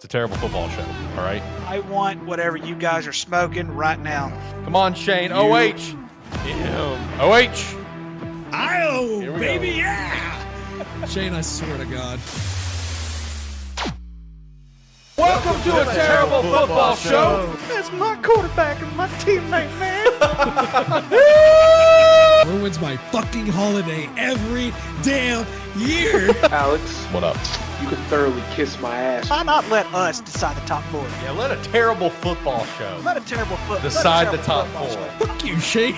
It's a terrible football show, all right? I want whatever you guys are smoking right now. Come on, Shane. OH. OH. Oh, Here we baby, go. yeah! Shane, I swear to God. Welcome to a terrible football show. That's my quarterback and my teammate, man. Ruins my fucking holiday every damn year. Alex, What up? you can thoroughly kiss my ass. Why not let us decide the top four? Yeah, let a terrible football show Let a terrible decide the top football four. show. Fuck you, Shane.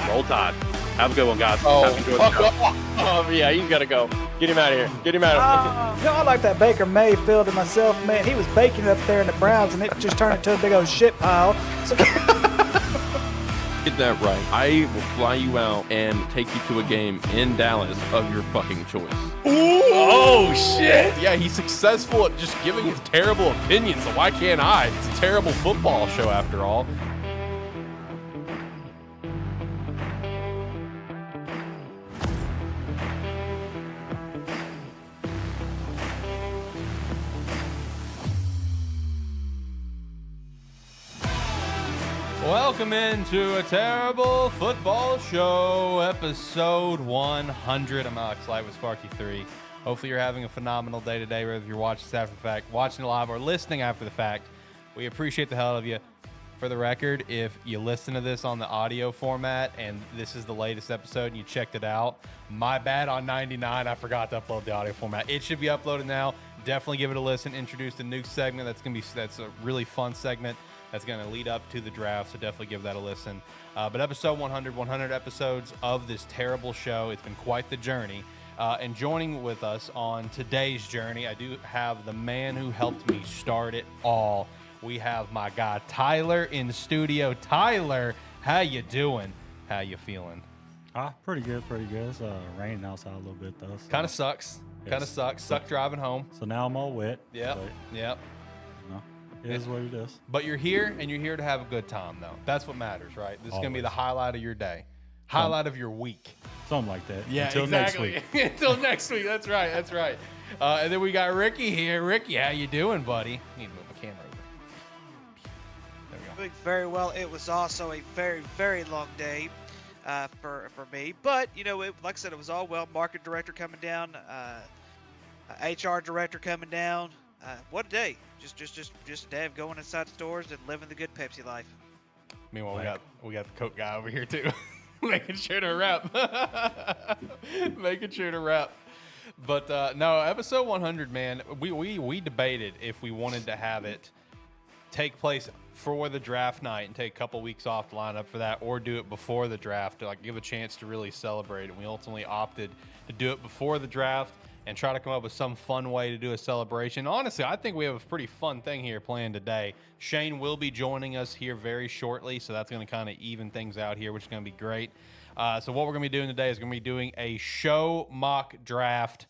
Roll Tide. Have a good one, guys. Oh, Have enjoyed the show. yeah, he's got to go. Get him out of here. Get him out of here. You know, I like that Baker Mayfield to myself, man. He was baking it up there in the Browns, and it just turned into a big old shit pile. So, Get that right. I will fly you out and take you to a game in Dallas of your fucking choice. Oh, shit. Yeah, he's successful at just giving his terrible opinions, so why can't I? It's a terrible football show after all. Welcome into a terrible football show, episode 100. I'm Alex Light with Sparky3. Hopefully you're having a phenomenal day today, whether you're watching this after the fact, watching it live, or listening after the fact. We appreciate the hell of you. For the record, if you listen to this on the audio format and this is the latest episode and you checked it out, my bad on 99. I forgot to upload the audio format. It should be uploaded now. Definitely give it a listen. Introduced a new segment that's a really fun segment. That's going to lead up to the draft, so definitely give that a listen. But episode 100 episodes of this terrible show. It's been quite the journey. And joining with us on today's journey, I do have the man who helped me start it all. We have my guy Tyler in the studio. Tyler, how you doing? How you feeling? Pretty good. It's raining outside a little bit, though. So. Kind of sucks. Suck driving home. So now I'm all wet. Yep. You know, it is what it is. But you're here, and you're here to have a good time, though. That's what matters, right? This is going to be the highlight of your day. Highlight of your week. Something like that. Yeah, Until exactly. next week. Until next week. That's right. And then we got Ricky here. Ricky, how you doing, buddy? I need to move my camera over. There we go. Doing very well. It was also a very, very long day for me. But, you know, like I said, it was all well. Market director coming down, HR director coming down. What a day. Just a day of going inside stores and living the good Pepsi life. Meanwhile, we got the Coke guy over here, too. Making sure to rep. But no, episode 100, man, we debated if we wanted to have it take place for the draft night and take a couple weeks off to line up for that, or do it before the draft to like give a chance to really celebrate. And we ultimately opted to do it before the draft and try to come up with some fun way to do a celebration. Honestly, I think we have a pretty fun thing here planned today. Shane will be joining us here very shortly, so that's going to kind of even things out here, which is going to be great. So what we're going to be doing today is going to be doing a show mock draft.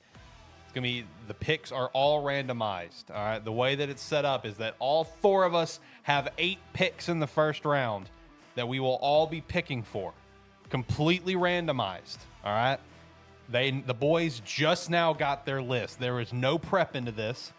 It's going to be, the picks are all randomized. All right. The way that it's set up is that all four of us have 8 picks in the first round that we will all be picking for. Completely randomized. All right. The boys just now got their list. There is no prep into this.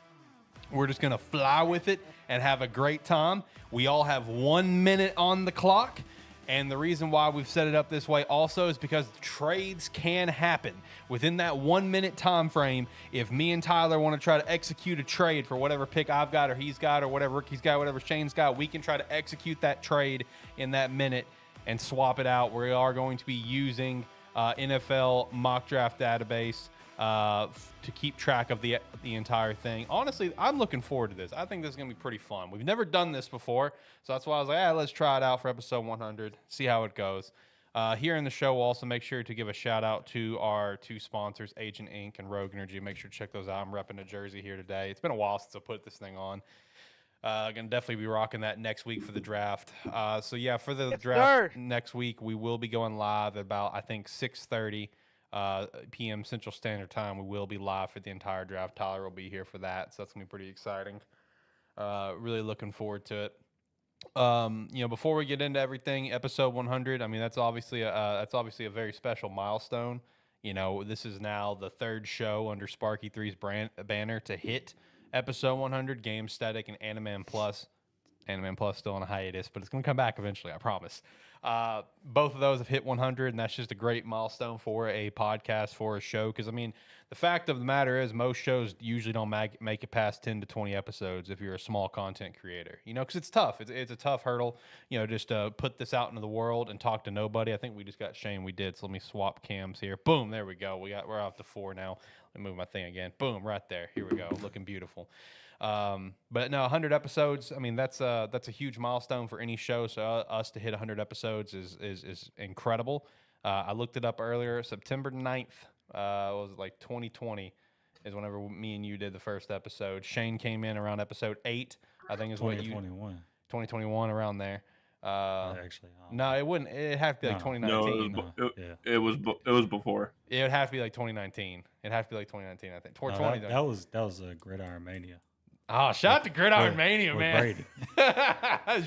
We're just going to fly with it and have a great time. We all have 1 minute on the clock. And the reason why we've set it up this way also is because trades can happen within that 1 minute time frame. If me and Tyler want to try to execute a trade for whatever pick I've got or he's got or whatever Ricky's got, whatever Shane's got, we can try to execute that trade in that minute and swap it out. We are going to be using NFL mock draft database to keep track of the entire thing. Honestly, I'm looking forward to this. I think this is going to be pretty fun. We've never done this before, so that's why I was like, let's try it out for episode 100, see how it goes. Here in the show, we'll also make sure to give a shout out to our 2 sponsors, Agent Inc. and Rogue Energy. Make sure to check those out. I'm repping a jersey here today. It's been a while since I put this thing on. Gonna definitely be rocking that next week for the draft. So yeah, for the draft next week, we will be going live at about, I think, 6:30 p.m. Central Standard Time. We will be live for the entire draft. Tyler will be here for that, so that's gonna be pretty exciting. Really looking forward to it. You know, before we get into everything, episode 100. I mean, that's obviously a very special milestone. You know, this is now the 3rd show under Sparky3's banner to hit Episode 100, Gamesthetic and AniMan Plus. AniMan Plus still on a hiatus, but it's going to come back eventually, I promise. Both of those have hit 100, and that's just a great milestone for a podcast, for a show. Because, I mean, the fact of the matter is most shows usually don't make it past 10 to 20 episodes if you're a small content creator, you know, because it's tough. It's a tough hurdle, you know, just to put this out into the world and talk to nobody. I think we just got Shane. We did. So let me swap cams here. Boom. There we go. We're up to 4 now. Let me move my thing again. Boom. Right there. Here we go. Looking beautiful. But no, 100 episodes. I mean, that's a huge milestone for any show. So us to hit 100 episodes is incredible. I looked it up earlier. September 9th, was it like 2020 is whenever me and you did the first episode. Shane came in around episode 8, I think is what you 2021 around there. Actually, no, it wouldn't. It'd have to be like 2019. It was before. It would have to be like 2019. It'd have to be like 2019, I think. 2020. That was a Gridiron Mania. Oh, shout out to Gridiron Mania, with man.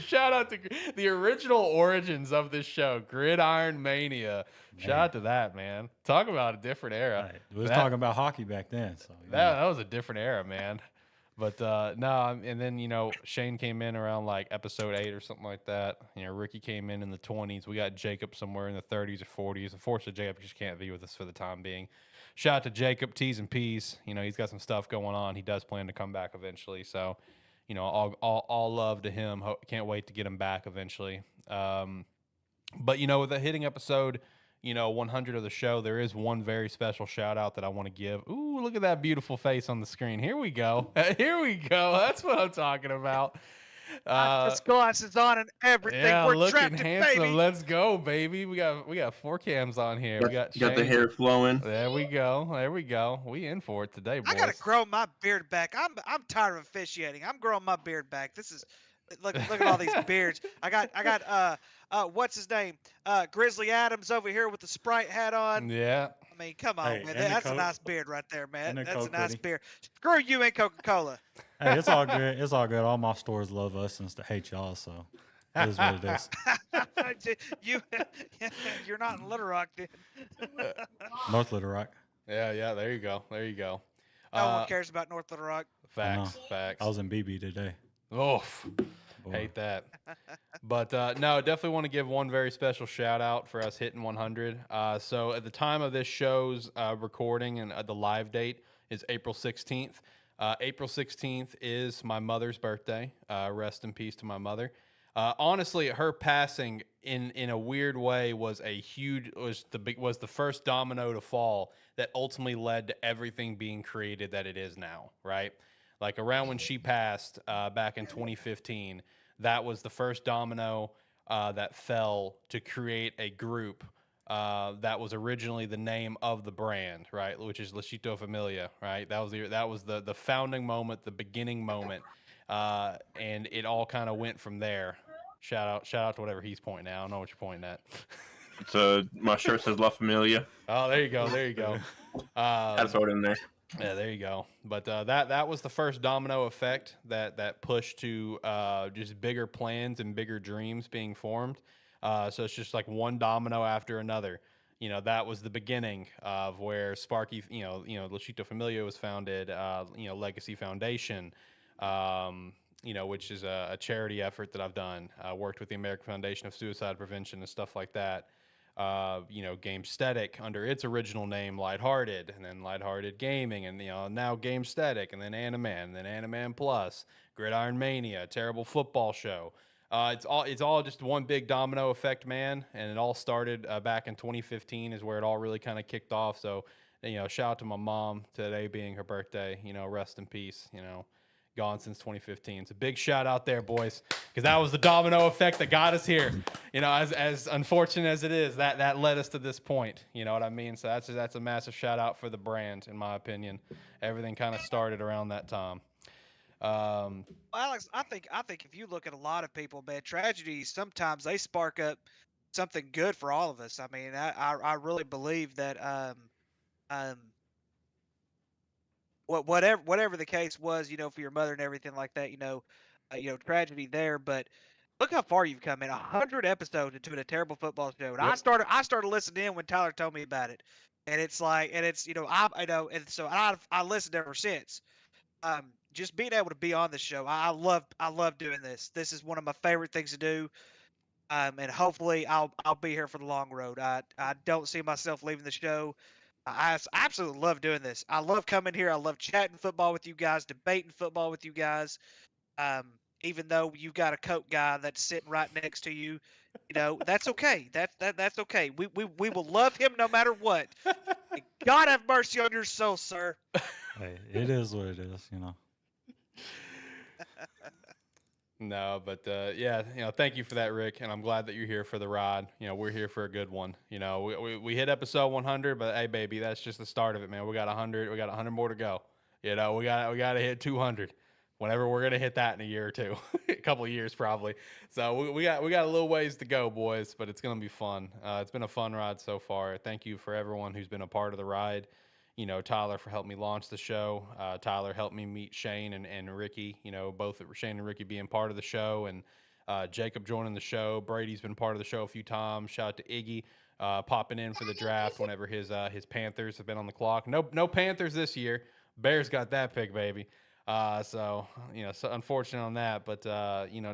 Shout out to the original origins of this show, Gridiron Mania. Man. Shout out to that, man. Talk about a different era. Right. We was talking about hockey back then. So that was a different era, man. But no, and then, you know, Shane came in around like episode 8 or something like that. You know, Ricky came in the 20s. We got Jacob somewhere in the 30s or 40s. Unfortunately, Jacob just can't be with us for the time being. Shout out to Jacob, T's and P's. You know, he's got some stuff going on. He does plan to come back eventually. So, you know, all love to him. Can't wait to get him back eventually. But, you know, with the hitting episode, you know, 100 of the show, there is one very special shout out that I want to give. Ooh, look at that beautiful face on the screen. Here we go. Here we go. That's what I'm talking about. Just glasses on and everything. Yeah, we're looking trapped, handsome. baby. Let's go, baby. We got 4 cams on here. We got the hair flowing. There we go. There we go. We in for it today, boys. I gotta grow my beard back. I'm tired of officiating. I'm growing my beard back. This is look at all these beards. I got what's his name? Grizzly Adams over here with the Sprite hat on. Yeah. I mean, come on, Hey, man. and That's a nice beard right there, man. And That's a Coke nice hoodie. beard. Screw you and Coca-Cola. Hey, it's all good. It's all good. All my stores love us and hate y'all, so it is what it is. You're not in Little Rock, then. North Little Rock. Yeah. There you go. No one cares about North Little Rock. Facts. I was in BB today. Oof. Boy. Hate that. But no, definitely want to give one very special shout out for us hitting 100. So at the time of this show's recording and the live date is April 16th. April 16th is my mother's birthday. Rest in peace to my mother. Honestly, her passing in a weird way was the first domino to fall that ultimately led to everything being created that it is now, right? Like around when she passed back in 2015, that was the first domino that fell to create a group that was originally the name of the brand, right? Which is Lascito Familia, right? That was the founding moment, the beginning moment, and it all kind of went from there. Shout out to whatever he's pointing at. I don't know what you're pointing at. So my shirt says La Familia. Oh, there you go. Had to throw it in there. Yeah, there you go. But that was the first domino effect that pushed to just bigger plans and bigger dreams being formed. So it's just like one domino after another. You know, that was the beginning of where Sparky, you know, Lascito Familia was founded. Legacy Foundation, which is a charity effort that I've done. Worked with the American Foundation of Suicide Prevention and stuff like that. Gamesthetic under its original name, Lighthearted, and then Lighthearted Gaming, and now Gamesthetic, and then AniMan, and then AniMan Plus, Gridiron Mania, terrible football show. It's all just one big domino effect, man, and it all started back in 2015 is where it all really kind of kicked off. So, shout out to my mom today being her birthday. Rest in peace. Gone since 2015. It's a big shout out there, boys, because that was the domino effect that got us here. As unfortunate as it is, that led us to this point. You know what I mean? So that's a massive shout out for the brand, in my opinion. Everything kind of started around that time. Alex, I think if you look at a lot of people, man, tragedies sometimes they spark up something good for all of us. I mean, I really believe that whatever the case was, for your mother and everything like that, tragedy there. But look how far you've come in. 100 episodes into a terrible football show. And Yep. I started listening in when Tyler told me about it, and it's like, and it's I listened ever since. just being able to be on the show. I love doing this. This is one of my favorite things to do. And hopefully I'll be here for the long road. I don't see myself leaving the show. I absolutely love doing this. I love coming here. I love chatting football with you guys, debating football with you guys. Even though you've got a Coke guy that's sitting right next to you, that's okay. That's okay. We will love him no matter what. God have mercy on your soul, sir. Hey, it is what it is, you know. No, but yeah, thank you for that, Rick, and I'm glad that you're here for the ride. We're here for a good one. We hit episode 100, but hey, baby, that's just the start of it, man. We got 100. We got 100 more to go. We got to hit 200. Whenever we're gonna hit that in a year or two, a couple of years probably. So we got a little ways to go, boys, but it's gonna be fun. It's been a fun ride so far. Thank you for everyone who's been a part of the ride. Tyler for helping me launch the show. Tyler helped me meet Shane and Ricky. Both Shane and Ricky being part of the show, and Jacob joining the show. Brady's been part of the show a few times. Shout out to Iggy popping in for the draft whenever his Panthers have been on the clock. No Panthers this year. Bears got that pick, baby. So unfortunate on that, but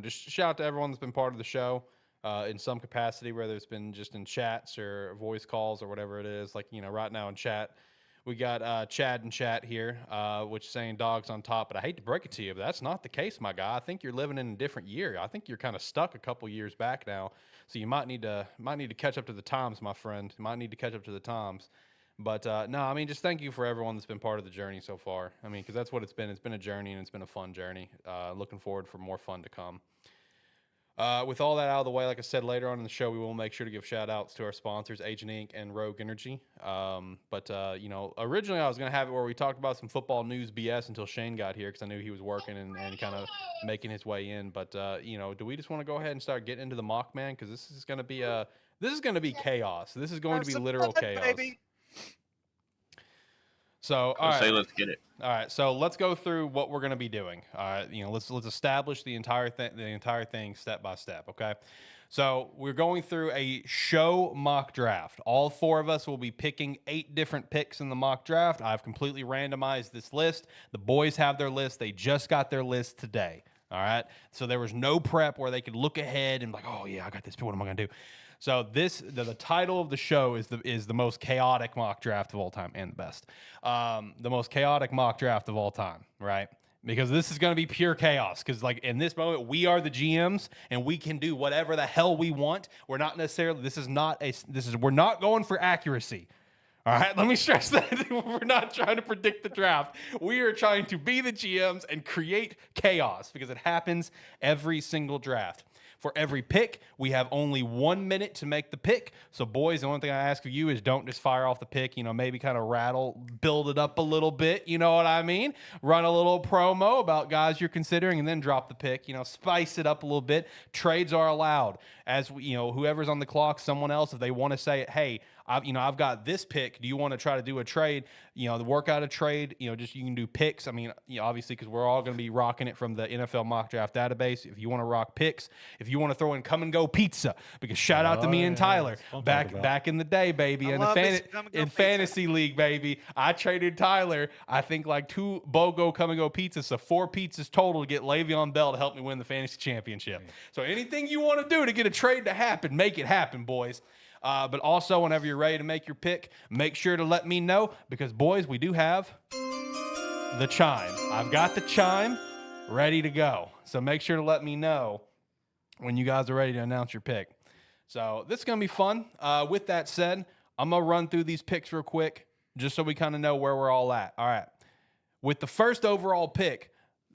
just shout out to everyone that's been part of the show in some capacity, whether it's been just in chats or voice calls or whatever it is. Like right now in chat, we got Chad in chat here, which is saying dogs on top. But I hate to break it to you, but that's not the case, my guy. I think you're living in a different year. I think you're kind of stuck a couple years back now, so you might need to catch up to the times, my friend. You might need to catch up to the times. But no, I mean, just thank you for everyone that's been part of the journey so far. I mean, because that's what it's been. It's been a journey, and it's been a fun journey. Looking forward for more fun to come. With all that out of the way, like I said, later on in the show, we will make sure to give shout-outs to our sponsors, Agent Inc. and Rogue Energy. But originally I was going to have it where we talked about some football news BS until Shane got here because I knew he was working and kind of making his way in. But, do we just want to go ahead and start getting into the mock, man? Because this is going to be chaos. This is going to be literal chaos. Baby. So, all right. Let's get it. All right, so let's go through what we're going to be doing. All right, let's establish the entire thing step by step. Okay, so we're going through a show mock draft. All four of us will be picking 8 different picks in the mock draft. I've completely randomized this list. The boys have their list. They just got their list today. All right, so there was no prep where they could look ahead and be like, oh yeah, I got this. What am I going to do? So the title of the show is the most chaotic mock draft of all time and the best. The most chaotic mock draft of all time, right? Because this is going to be pure chaos. Because like in this moment, we are the GMs and we can do whatever the hell we want. We're not necessarily. We're not going for accuracy. All right, let me stress that. We're not trying to predict the draft. We are trying to be the GMs and create chaos because it happens every single draft. For every pick, we have only 1 minute to make the pick. So, boys, the only thing I ask of you is don't just fire off the pick. Maybe kind of build it up a little bit. You know what I mean? Run a little promo about guys you're considering and then drop the pick. Spice it up a little bit. Trades are allowed. As whoever's on the clock, someone else, if they want to say, hey, I've got this pick. Do you want to try to do a trade? Work out a trade. You can do picks. I mean, obviously, because we're all going to be rocking it from the NFL mock draft database. If you want to rock picks, if you want to throw in come and go pizza, because shout out to me and Tyler back in the day, baby, in the fantasy league, baby. I traded Tyler. I think like 2 BOGO come and go pizzas, so 4 pizzas total to get Le'Veon Bell to help me win the fantasy championship. So anything you want to do to get a trade to happen, make it happen, boys. But also, whenever you're ready to make your pick, make sure to let me know because, boys, we do have the chime. I've got the chime ready to go. So make sure to let me know when you guys are ready to announce your pick. So this is going to be fun. With that said, I'm going to run through these picks real quick just so we kind of know where we're all at. All right. With the first overall pick,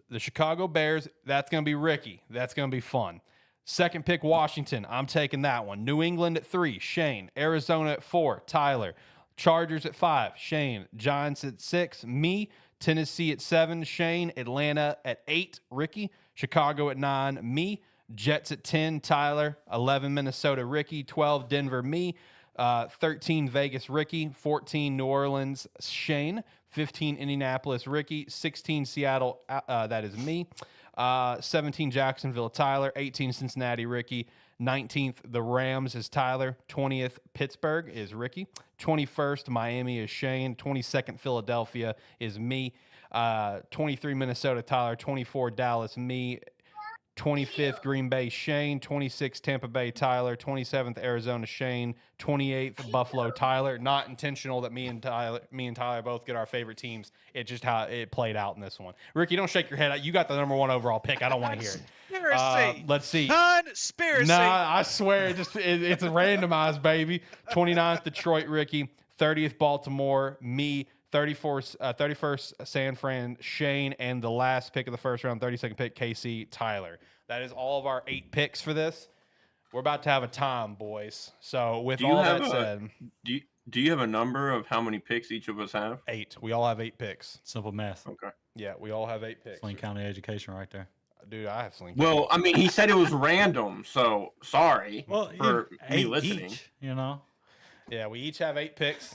the Chicago Bears, that's going to be Ricky. That's going to be fun. Second pick, Washington. I'm taking that one. New England at 3, Shane. Arizona at 4, Tyler. Chargers at 5, Shane. Giants at 6, me. Tennessee at 7, Shane. Atlanta at 8, Ricky. Chicago at 9, me. Jets at 10, Tyler. 11, Minnesota, Ricky. 12, Denver, me. 13, Vegas, Ricky. 14, New Orleans, Shane. 15, Indianapolis, Ricky. 16, Seattle, that is me. 17, Jacksonville, Tyler. 18, Cincinnati, Ricky. 19th, the Rams is Tyler. 20th, Pittsburgh is Ricky. 21st, Miami is Shane. 22nd, Philadelphia is me. 23 Minnesota, Tyler. 24 Dallas, me. 25th Green Bay, Shane. 26th Tampa Bay, Tyler. 27th Arizona, Shane. 28th Buffalo, Tyler. Not intentional that me and Tyler both get our favorite teams. It's just how it played out in this one. Ricky, don't shake your head. You got the number 1 overall pick. I don't want to hear it. Conspiracy. Let's see. Conspiracy. Nah, I swear it's randomized, baby. 29th Detroit, Ricky. 30th Baltimore, me. 31st San Fran, Shane, and the last pick of the first round, 32nd pick, KC, Tyler. That is all of our 8 picks for this. We're about to have a time, boys. So with all that said, do you have a number of how many picks each of us have? 8. We all have 8 picks. Simple math. Okay. Yeah, we all have 8 picks. Sling County education right there. Dude, I have Sling. Well, I mean, he said it was random, so sorry for me 8 listening. each, you know. Yeah, we each have 8 picks.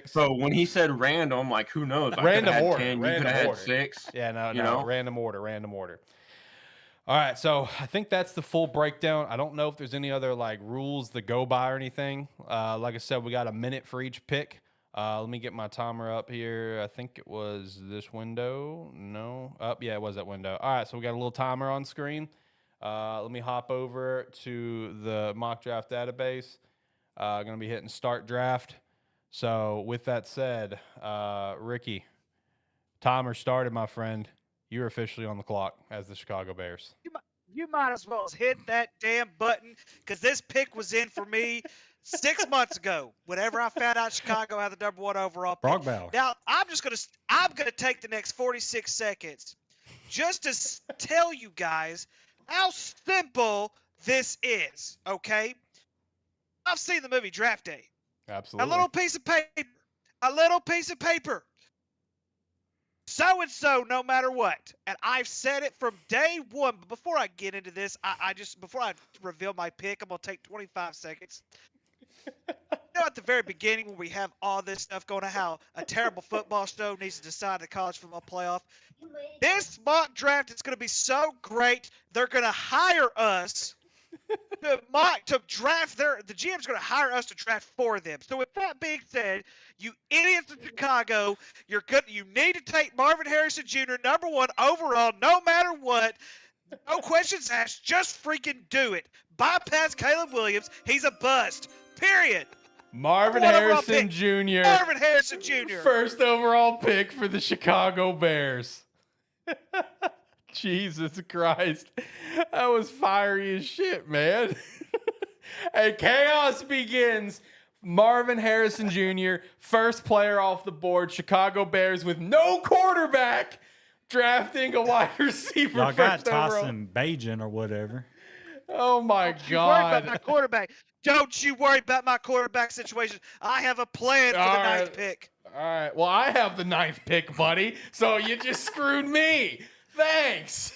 So when he said random, like who knows? Random order. 10, you could have had 6. Yeah, no, you know? random order. All right, so I think that's the full breakdown. I don't know if there's any other like rules to go by or anything. Like I said, we got a minute for each pick. Let me get my timer up here. I think it was this window. No. Yeah, it was that window. All right, so we got a little timer on screen. Let me hop over to the mock draft database. Going to be hitting start draft. So with that said, Ricky, timer started, my friend. You're officially on the clock as the Chicago Bears. You might as well hit that damn button because this pick was in for me 6 months ago. Whenever I found out Chicago had the number 1 overall pick. Brock Bauer. Now I'm gonna take the next 46 seconds just to tell you guys how simple this is. Okay. I've seen the movie Draft Day. Absolutely. A little piece of paper. So-and-so, no matter what. And I've said it from day one. But before I get into this, before I reveal my pick, I'm going to take 25 seconds. At the very beginning when we have all this stuff going on, how a terrible football show needs to decide the college football playoff. This mock draft is going to be so great, they're going to hire us to draft the GM's going to hire us to draft for them. So with that being said, you idiots in Chicago, you need to take Marvin Harrison Jr. number 1 overall, no matter what. No questions asked. Just freaking do it. Bypass Caleb Williams. He's a bust. Period. Marvin Harrison Jr. Marvin Harrison Jr. First overall pick for the Chicago Bears. Jesus Christ. That was fiery as shit, man. Hey, chaos begins. Marvin Harrison Jr., first player off the board. Chicago Bears with no quarterback, drafting a wide receiver. Y'all got overall. Tyson Bajan or whatever. Oh, my Don't you worry God. about my quarterback. Don't you worry about my quarterback situation. I have a plan for the 9th pick. All right. Well, I have the 9th pick, buddy. So you just screwed me. Thanks.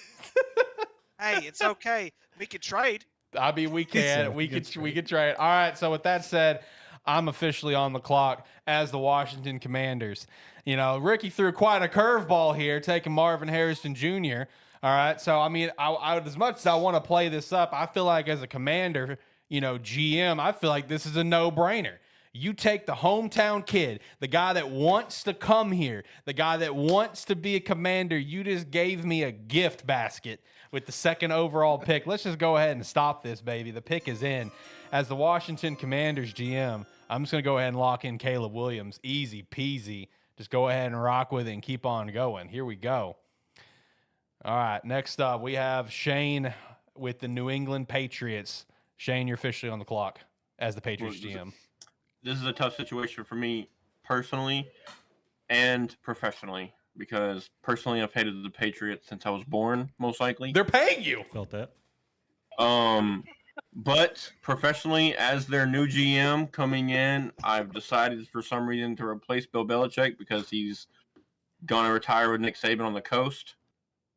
Hey, it's okay. We can trade. I mean, we can. We could try it. All right. So with that said, I'm officially on the clock as the Washington Commanders. You know, Ricky threw quite a curveball here, taking Marvin Harrison Jr. All right. So, I mean, I as much as I want to play this up, I feel like as a Commander, you know, GM, I feel like this is a no-brainer. You take the hometown kid, the guy that wants to come here, the guy that wants to be a Commander. You just gave me a gift basket with the 2nd overall pick. Let's just go ahead and stop this, baby. The pick is in. As the Washington Commanders GM, I'm just going to go ahead and lock in Caleb Williams. Easy peasy. Just go ahead and rock with it and keep on going. Here we go. All right, next up, we have Shane with the New England Patriots. Shane, you're officially on the clock as the Patriots GM. This is a tough situation for me personally and professionally because personally I've hated the Patriots since I was born, most likely. They're paying you. Felt that. But professionally, as their new GM coming in, I've decided for some reason to replace Bill Belichick because he's going to retire with Nick Saban on the coast.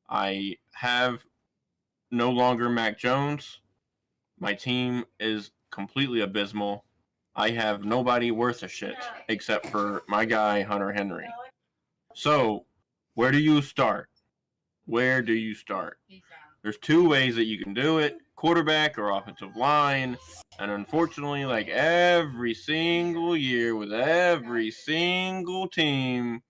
I have no longer Mac Jones. My team is completely abysmal. I have nobody worth a shit except for my guy, Hunter Henry. So, where do you start? Where do you start? There's 2 ways that you can do it, quarterback or offensive line. And unfortunately, like every single year with every single team,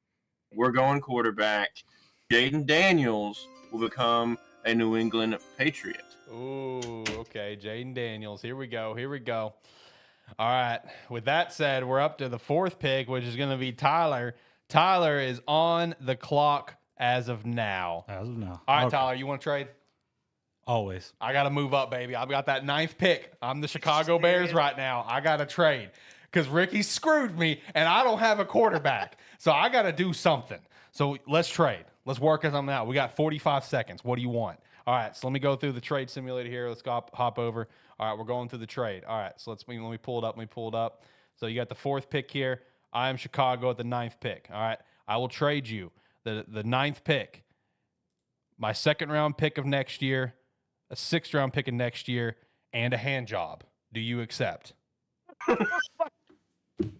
We're going quarterback. Jaden Daniels will become a New England Patriot. Ooh, okay. Jaden Daniels. Here we go. Here we go. All right. With that said, we're up to the 4th pick, which is going to be Tyler. Tyler is on the clock as of now. As of now. All right, Okay. Tyler, you want to trade? Always. I got to move up, baby. I've got that 9th pick. I'm the Chicago Bears right now. I got to trade because Ricky screwed me, and I don't have a quarterback. So I got to do something. So let's trade. Let's work something out. We got 45 seconds. What do you want? All right, so let me go through the trade simulator here. Let's go hop over. All right, we're going through the trade. All right, so let me pull it up. Let me pull it up. So you got the 4th pick here. I am Chicago at the 9th pick. All right, I will trade you the 9th pick, my 2nd round pick of next year, a 6th round pick of next year, and a hand job. Do you accept?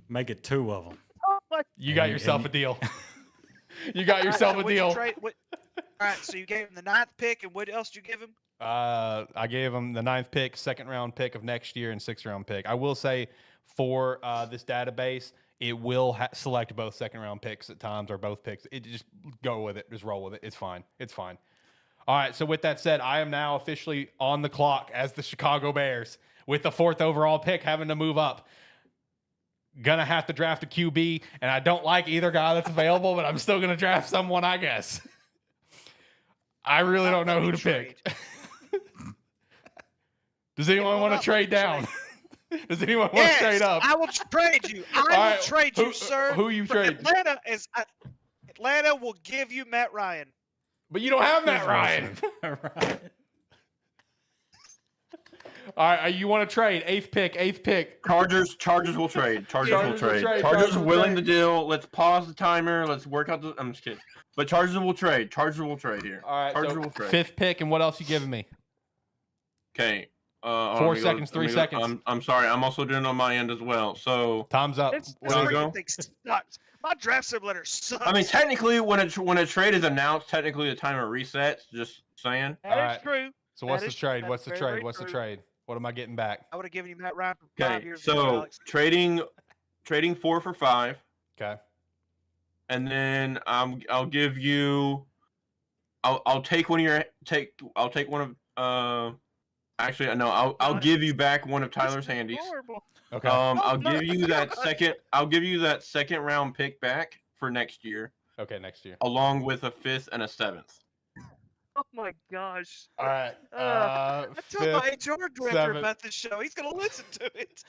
Make it 2 of them. You got yourself a deal. You got yourself a deal. All right, so you gave him the 9th pick, and what else did you give him? I gave him the 9th pick, 2nd round pick of next year, and 6th round pick. I will say for this database, it will select both 2nd round picks at times or both picks. It just go with it, just roll with it. It's fine. It's fine. All right. So with that said, I am now officially on the clock as the Chicago Bears with the 4th overall pick, having to move up. Gonna have to draft a QB, and I don't like either guy that's available, but I'm still gonna draft someone, I guess. I really don't know who to pick. Does anyone want to trade down? Does anyone want to trade up? I will trade you. I will trade you, sir. Who you trade? Atlanta will give you Matt Ryan. But you don't have Matt Ryan. All right, you want to trade? 8th pick. Chargers will trade. Chargers will trade. Chargers are willing to deal. Let's pause the timer. Let's work out the. I'm just kidding. But Chargers will trade. Chargers will trade here. All right, Chargers so will trade. 5th pick, and what else you giving me? Okay. 4 seconds, 3 seconds. I'm sorry. I'm also doing it on my end as well. So time's up. Where we go? My draft simulator sucks. I mean, technically, when a trade is announced, technically the timer resets. Just saying. That is true. So what's the trade? What's the trade? What's the trade? What am I getting back? I would have given you Matt Ryan for 5 years. So Alex. trading 4 for 5. Okay. And then I'll give you. I'll take one of your I'll take one of actually no I'll give you back one of Tyler's handies. Okay. I'll give you that second. I'll give you that 2nd round pick back for next year. Okay, next year. Along with a 5th and a 7th. Oh my gosh. All right. I told my HR director about this show. He's gonna listen to it.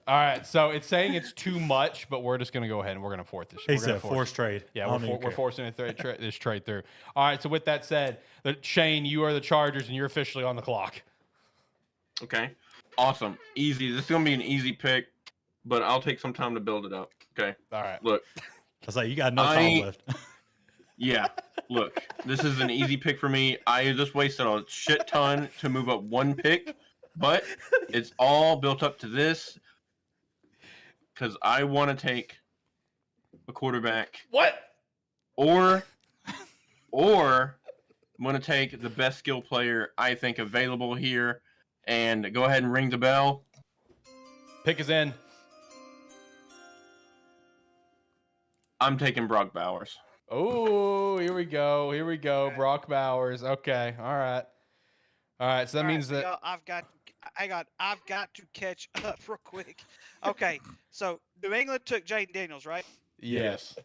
All right. So it's saying it's too much, but we're just gonna go ahead and we're gonna force this. He said force trade. Yeah, we're forcing this trade through. All right. So with that said, Shane, you are the Chargers, and you're officially on the clock. Okay. Awesome. Easy. This is gonna be an easy pick, but I'll take some time to build it up. Okay. All right. Look. I was like, you got no time left. Yeah. Look, this is an easy pick for me. I just wasted a shit ton to move up 1 pick, but it's all built up to this because I want to take a quarterback. What? Or I'm going to take the best skill player I think available here and go ahead and ring the bell. Pick is in. I'm taking Brock Bowers. Oh, here we go. Here we go. Brock Bowers. Okay. All right. All right. So that means that I've got to catch up real quick. Okay. So New England took Jaden Daniels, right? yes.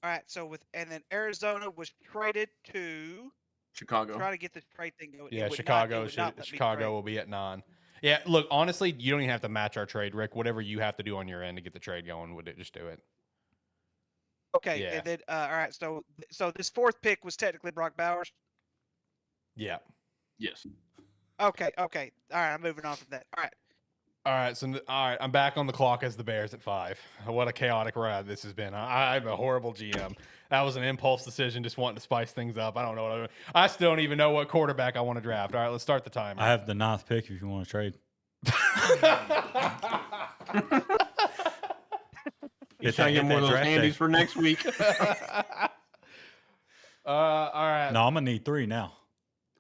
All right. So and then Arizona was traded to Chicago. try to get this trade thing going. Yeah, Chicago will be at 9. Yeah, look, honestly, you don't even have to match our trade, Rick. Whatever you have to do on your end to get the trade going, just do it. Okay, Yeah. and then all right, so this 4th pick was technically Brock Bowers. Yeah. Yes. Okay, all right, I'm moving on from that. All right, So I'm back on the clock as the Bears at 5. What a chaotic ride this has been. I'm a horrible GM. That was an impulse decision, just wanting to spice things up. I don't know. I still don't even know what quarterback I want to draft. All right, let's start the timer. I have the 9th pick if you want to trade. You're trying to get more of those handies for next week. All right. No, I'm gonna need 3 now.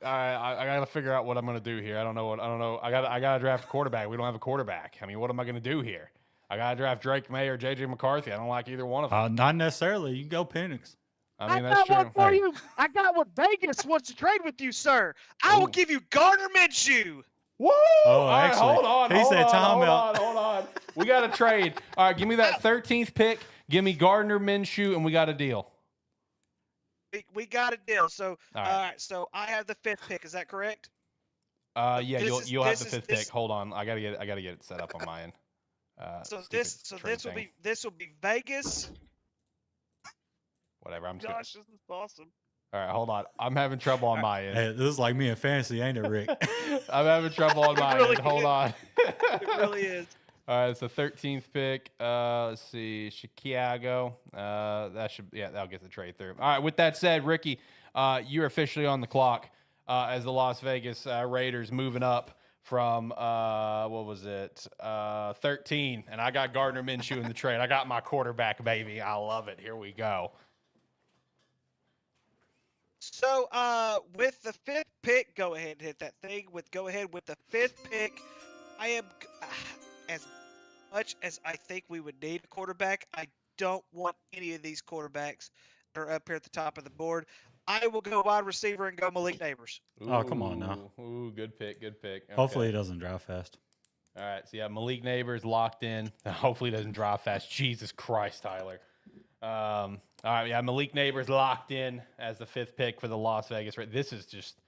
I gotta figure out what I'm gonna do here. I don't know. I gotta draft a quarterback. We don't have a quarterback. I mean, what am I gonna do here? I gotta draft Drake May or JJ McCarthy. I don't like either one of them. Not necessarily. You can go Penix. I mean, that's true. For Hey. you. I got what Vegas wants to trade with you, sir. I will Ooh. give you Gardner Minshew. Woo! Oh, All right, actually, hold on. he said timeout. Hold on. We got to trade. All right, give me that 13th pick. Give me Gardner Minshew, and we got a deal. We got a deal. So, All all right. right. So I have the 5th pick. Is that correct? Yeah, This you'll have is- the this 5th is- pick. Hold on, I gotta get it set up on my end. So Stupid trade this will thing. be Vegas. Whatever. I'm just Gosh, this is awesome. all right. Hold on, I'm having trouble on my end. Hey, this is like me in fantasy, ain't it, Rick? I'm having trouble on my really end. Hold is. on. It really is. All right, it's the 13th pick. Let's see, Chicago. That'll get the trade through. All right, with that said, Ricky, you're officially on the clock as the Las Vegas Raiders moving up from what was it, 13, and I got Gardner Minshew in the trade. I got my quarterback, baby. I love it. Here we go. So, with the 5th pick, go ahead and hit that thing. Go ahead with the 5th pick. I am as much as I think we would need a quarterback. I don't want any of these quarterbacks that are up here at the top of the board. I will go wide receiver and go Malik Neighbors. Oh, come on now. Ooh, good pick. Okay. Hopefully, he doesn't drive fast. All right, so yeah, Malik Neighbors locked in. Hopefully, he doesn't drive fast. Jesus Christ, Tyler. All right, yeah, Malik Neighbors locked in as the 5th pick for the Las Vegas Raiders. This is just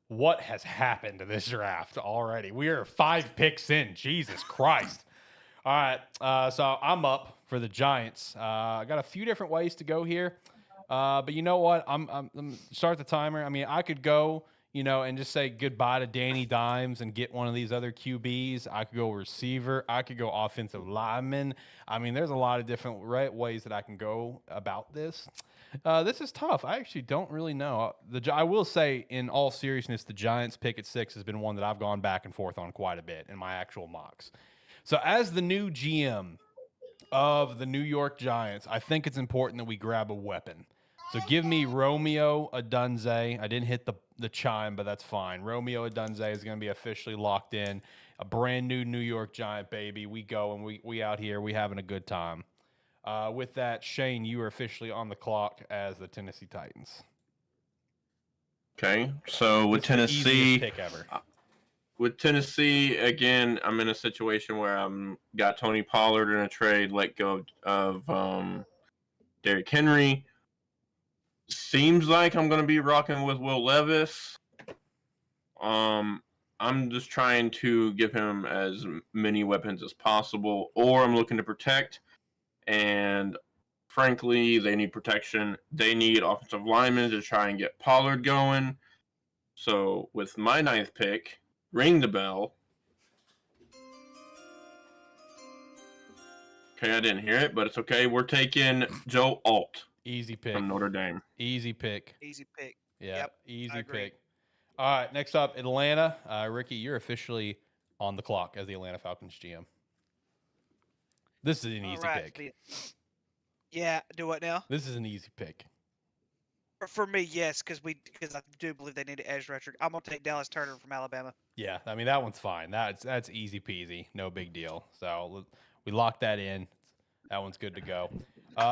what has happened to this draft already. We are 5 picks in. Jesus Christ. All right, so I'm up for the Giants. I got a few different ways to go here, but you know what? I'm start the timer. I mean, I could go, and just say goodbye to Danny Dimes and get one of these other QBs. I could go receiver. I could go offensive lineman. I mean, there's a lot of different ways that I can go about this. This is tough. I actually don't really know. I will say, in all seriousness, the Giants pick at 6 has been one that I've gone back and forth on quite a bit in my actual mocks. So as the new GM of the New York Giants, I think it's important that we grab a weapon. So give me Romeo Odunze. I didn't hit the chime, but that's fine. Romeo Odunze is going to be officially locked in. A brand new New York Giant, baby. We go, and we out here. We having a good time. With that, Shane, you are officially on the clock as the Tennessee Titans. Okay, so with It's the easiest Tennessee, pick ever. with Tennessee again, I'm in a situation where I'm got Tony Pollard in a trade, let go of Derrick Henry. Seems like I'm going to be rocking with Will Levis. I'm just trying to give him as many weapons as possible, or I'm looking to protect. And frankly, they need protection. They need offensive linemen to try and get Pollard going. So with my 9th pick, ring the bell. Okay, I didn't hear it, but it's okay. We're taking Joe Alt Easy pick. from Notre Dame. Easy pick. Easy pick. Yeah, Yep, easy I agree. pick. All right, next up, Atlanta. Ricky, you're officially on the clock as the Atlanta Falcons GM. This is an easy All right, pick. Yeah, do what now? This is an easy pick. For me, yes, because I do believe they need an edge rusher. I'm gonna take Dallas Turner from Alabama. Yeah, I mean, that one's fine. That's easy peasy. No big deal. So we lock that in. That one's good to go.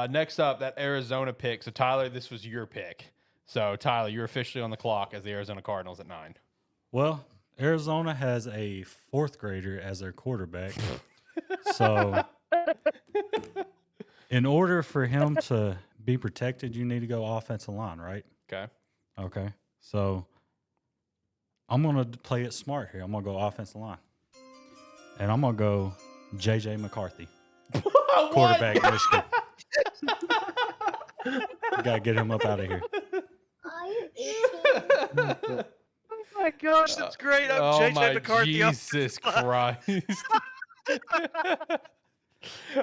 Next up, that Arizona pick. So, Tyler, this was your pick. So, Tyler, you're officially on the clock as the Arizona Cardinals at 9. Well, Arizona has a 4th grader as their quarterback. So, in order for him to be protected, you need to go offensive line, right? Okay. Okay. So, I'm going to play it smart here. I'm going to go offensive line. And I'm going to go JJ McCarthy, quarterback Michigan. Got to get him up out of here. Oh my gosh, that's great! I'm Oh JJ my McCarthy. Jesus Christ! All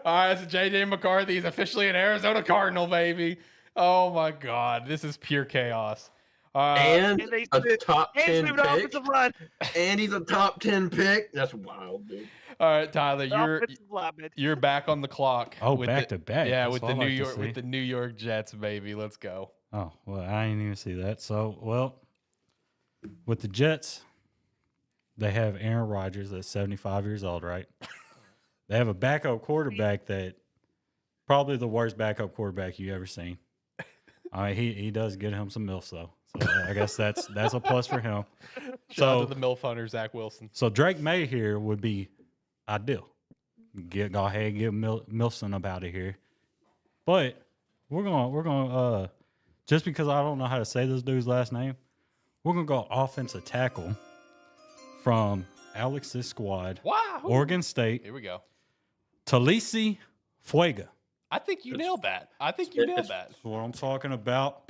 right, so JJ McCarthy is officially an Arizona Cardinal, baby. Oh my God, this is pure chaos. And And they a said- top And 10 moving to pick. offensive line. And he's a top 10 pick. That's wild, dude. All right, Tyler, Offensive lineman. you're back on the clock. Oh, with back the- to back. Yeah, That's with what the I New like to York see. with the New York Jets, baby. Let's go. Oh, well, I didn't even see that. So, well, with the Jets, they have Aaron Rodgers at 75 years old, right? They have a backup quarterback that probably the worst backup quarterback you ever seen. I mean, he does get him some milfs though, so I guess that's a plus for him. Shout out to the MILF hunter, Zach Wilson. So Drake May here would be ideal. Go ahead and get Milson up out of here. But we're gonna just because I don't know how to say this dude's last name, we're gonna go offensive tackle from Alex's squad. Wow. Oregon State. Here we go. Talisi Fuega. I think you nailed that. That's That's what I'm talking about.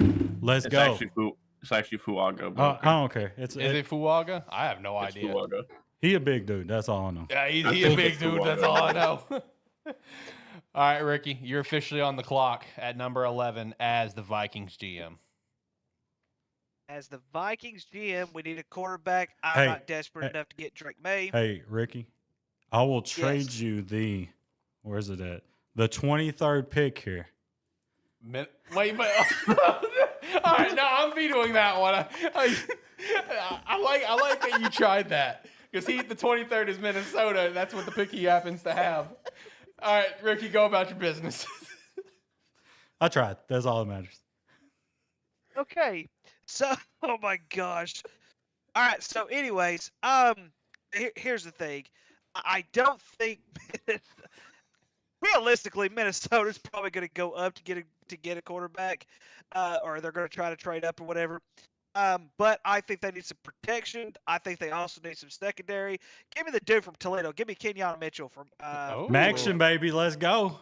Let's It's go. actually Fuaga. But I don't care. Is it Fuaga? I have no it's idea. Fuaga. He a big dude. That's all I know. Yeah, he a think big it's dude. Fuaga. That's all I know. All right, Ricky, you're officially on the clock at number 11 as the Vikings GM. As the Vikings GM, we need a quarterback. I'm Hey, not desperate enough to get Drake May. Hey, Ricky, I will trade you the where's it at? The 23rd pick here. Wait. All right, no, I'm vetoing that one. I like that you tried that because the 23rd is Minnesota, and that's what the pick he happens to have. All right, Ricky, go about your business. I tried. That's all that matters. Okay. So, oh my gosh. All right. So, anyways, here's the thing. I don't think realistically Minnesota's probably going to go up to get a quarterback, or they're going to try to trade up or whatever. But I think they need some protection. I think they also need some secondary. Give me the dude from Toledo. Give me Kenyon Mitchell from. Maction, baby. Let's go.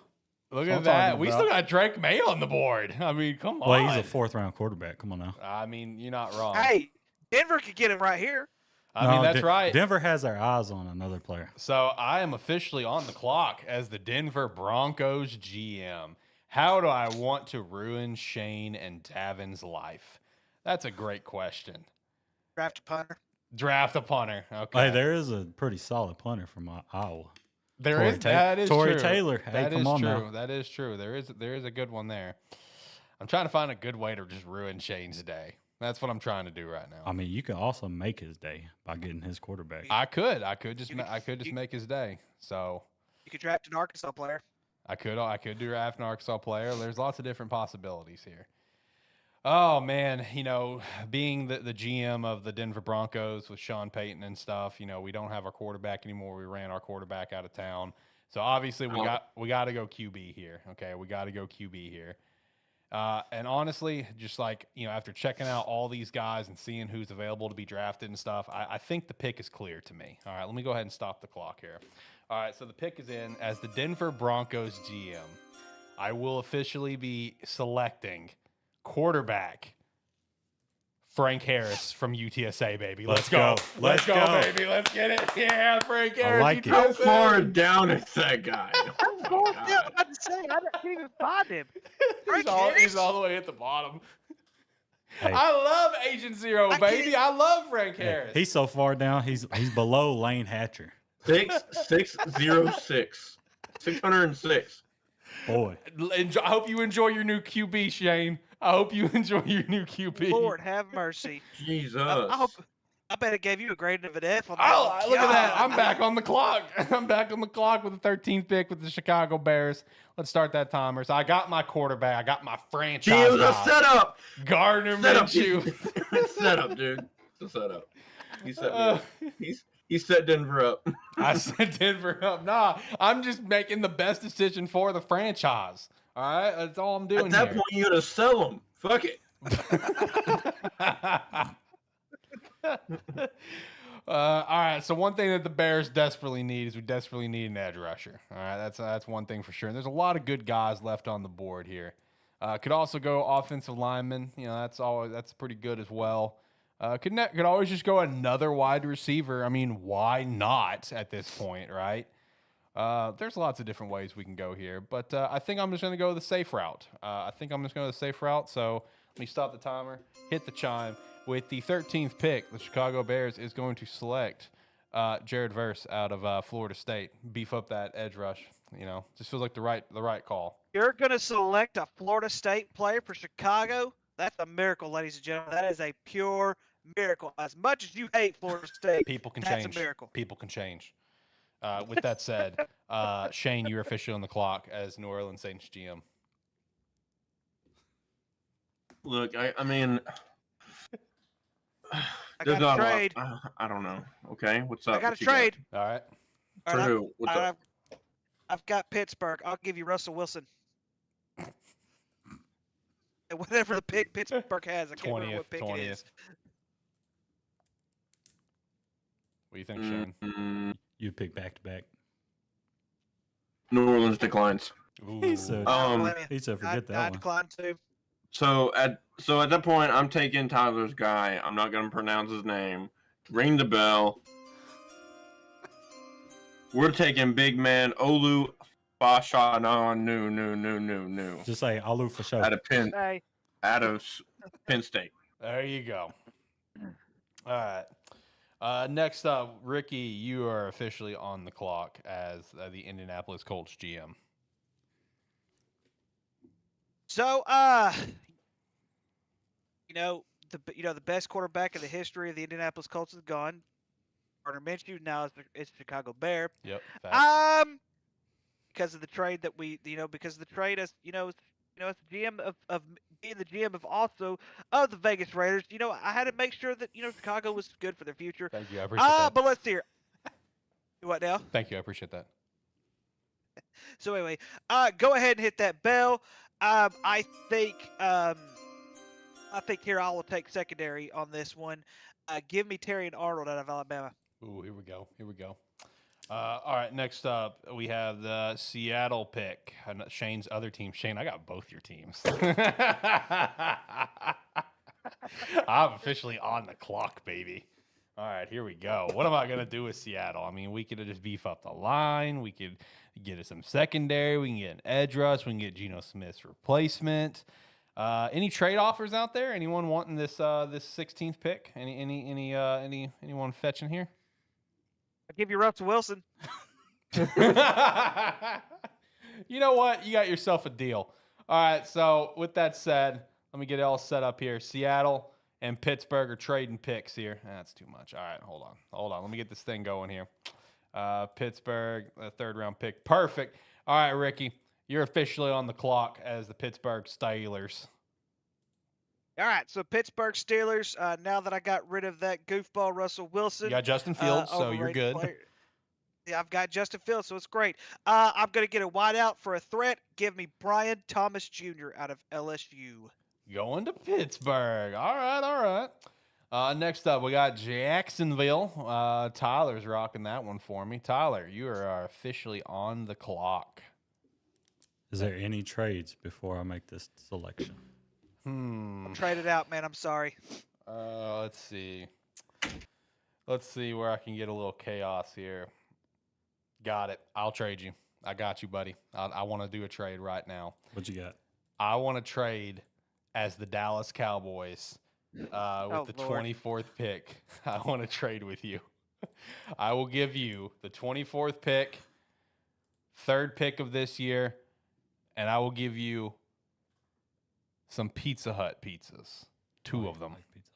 Look That's at what I'm that. talking We about. still got Drake May on the board. I mean, come on. Well, he's a 4th-round quarterback. Come on now. I mean, you're not wrong. Hey, Denver could get him right here. I mean, that's right. Denver has their eyes on another player. So I am officially on the clock as the Denver Broncos GM. How do I want to ruin Shane and Davin's life? That's a great question. Draft a punter. Draft a punter. Okay. Hey, there is a pretty solid punter from Iowa. There Torrey is that is Torrey true. Taylor. Hey, That come is on true. now. That is true. There is a good one there. I'm trying to find a good way to just ruin Shane's day. That's what I'm trying to do right now. I mean, you can also make his day by getting his quarterback. I could just make his day. So You could draft an Arkansas player. I could do draft an Arkansas player. There's lots of different possibilities here. Oh man, being the GM of the Denver Broncos with Sean Payton and stuff, we don't have our quarterback anymore. We ran our quarterback out of town. So obviously we got to go QB here. Okay, we got to go QB here. And honestly, just like, after checking out all these guys and seeing who's available to be drafted and stuff, I think the pick is clear to me. All right, let me go ahead and stop the clock here. All right, so the pick is in as the Denver Broncos GM. I will officially be selecting quarterback Frank Harris from UTSA, baby. Let's go. Let's go, baby. Let's get it. Yeah, Frank Harris. like it. How far down is that guy? I'm going down. I'm about to say, I can't even find him. Frank Harris? He's all the way at the bottom. Hey. I love Agent Zero, baby. I love Frank Harris. He's so far down. He's below Lane Hatcher. 606. 606. Boy. I hope you enjoy your new QB, Shane. I hope you enjoy your new QB. Lord have mercy. Jesus. I bet it gave you a grade of an F on that. Oh, one. look at that. God. I'm back on the clock. I'm back on the clock with the 13th pick with the Chicago Bears. Let's start that timer. So I got my quarterback. I got my franchise Gee, it was a guy. setup. Gardner Setup, Minshew. setup, dude. It's a setup. He set me up. He set Denver up. I set Denver up. Nah, I'm just making the best decision for the franchise. All right? That's all I'm doing At that here. point, you gotta sell him. Fuck it. All right. So one thing that the Bears desperately need is we desperately need an edge rusher. All right, that's one thing for sure. And there's a lot of good guys left on the board here. Could also go offensive lineman. That's pretty good as well. Could always just go another wide receiver. I mean, why not at this point, right? There's lots of different ways we can go here, but I think I'm just going to go the safe route. So let me stop the timer, hit the chime. With the 13th pick, the Chicago Bears is going to select Jared Verse out of Florida State. Beef up that edge rush. Just feels like the right call. You're going to select a Florida State player for Chicago? That's a miracle, ladies and gentlemen. That is a pure miracle. As much as you hate Florida State, People can that's change. a miracle. People can change. With that said, Shane, you're officially on the clock as New Orleans Saints GM. Look, I mean, I there's got not a a lot. trade. I don't know. Okay, what's up? I got a What you got? trade. All right. All For right, who? What's up? I've got Pittsburgh. I'll give you Russell Wilson. And whatever the pick Pittsburgh has, I can't remember what pick it is. What do you think, Shane? You pick back to back. New Orleans declines. He said, he said forget that I one. declined too. So at that point, I'm taking Tyler's guy. I'm not gonna pronounce his name. Ring the bell. We're taking big man Olu no. Just say Alu for sure. Out of Penn State. There you go. All right. Next up, Ricky, you are officially on the clock as the Indianapolis Colts GM. So, the best quarterback in the history of the Indianapolis Colts is gone. Gardner Minshew now is the Chicago Bear. Yep. Facts. Because of the trade that because of the trade as as the GM of being the GM of the Vegas Raiders, I had to make sure that Chicago was good for their future. Thank you. I appreciate that. But let's hear. What now? Thank you. I appreciate that. So anyway, go ahead and hit that bell. I think here I will take secondary on this one. Give me Terry and Arnold out of Alabama. Ooh, here we go. All right, next up, we have the Seattle pick. Shane's other team. Shane, I got both your teams. I'm officially on the clock, baby. All right, here we go. What am I going to do with Seattle? I mean, we could just beef up the line. We could get us some secondary. We can get an edge rush. We can get Geno Smith's replacement. Any trade offers out there? Anyone wanting this 16th pick? Anyone fetching here? I'll give you Russell Wilson. You know what? You got yourself a deal. All right, so with that said, let me get it all set up here. Seattle and Pittsburgh are trading picks here. That's too much. All right, hold on. Let me get this thing going here. Pittsburgh, a third-round pick. Perfect. All right, Ricky, you're officially on the clock as the Pittsburgh Steelers. All right, so Pittsburgh Steelers, now that I got rid of that goofball Russell Wilson. You got Justin Fields, so you're good. Player. Yeah, I've got Justin Fields, so it's great. I'm going to get a wideout for a threat. Give me Brian Thomas Jr. out of LSU. Going to Pittsburgh. All right. Next up, we got Jacksonville. Tyler's rocking that one for me. Tyler, you are officially on the clock. Is there any trades before I make this selection? I'll trade it out, man. I'm sorry. Let's see. Let's see where I can get a little chaos here. Got it. I'll trade you. I got you, buddy. I want to do a trade right now. What you got? I want to trade as the Dallas Cowboys with the 24th pick. I want to trade with you. I will give you the 24th pick, third pick of this year, and I will give you some Pizza Hut pizzas. 2 of them. Like Pizza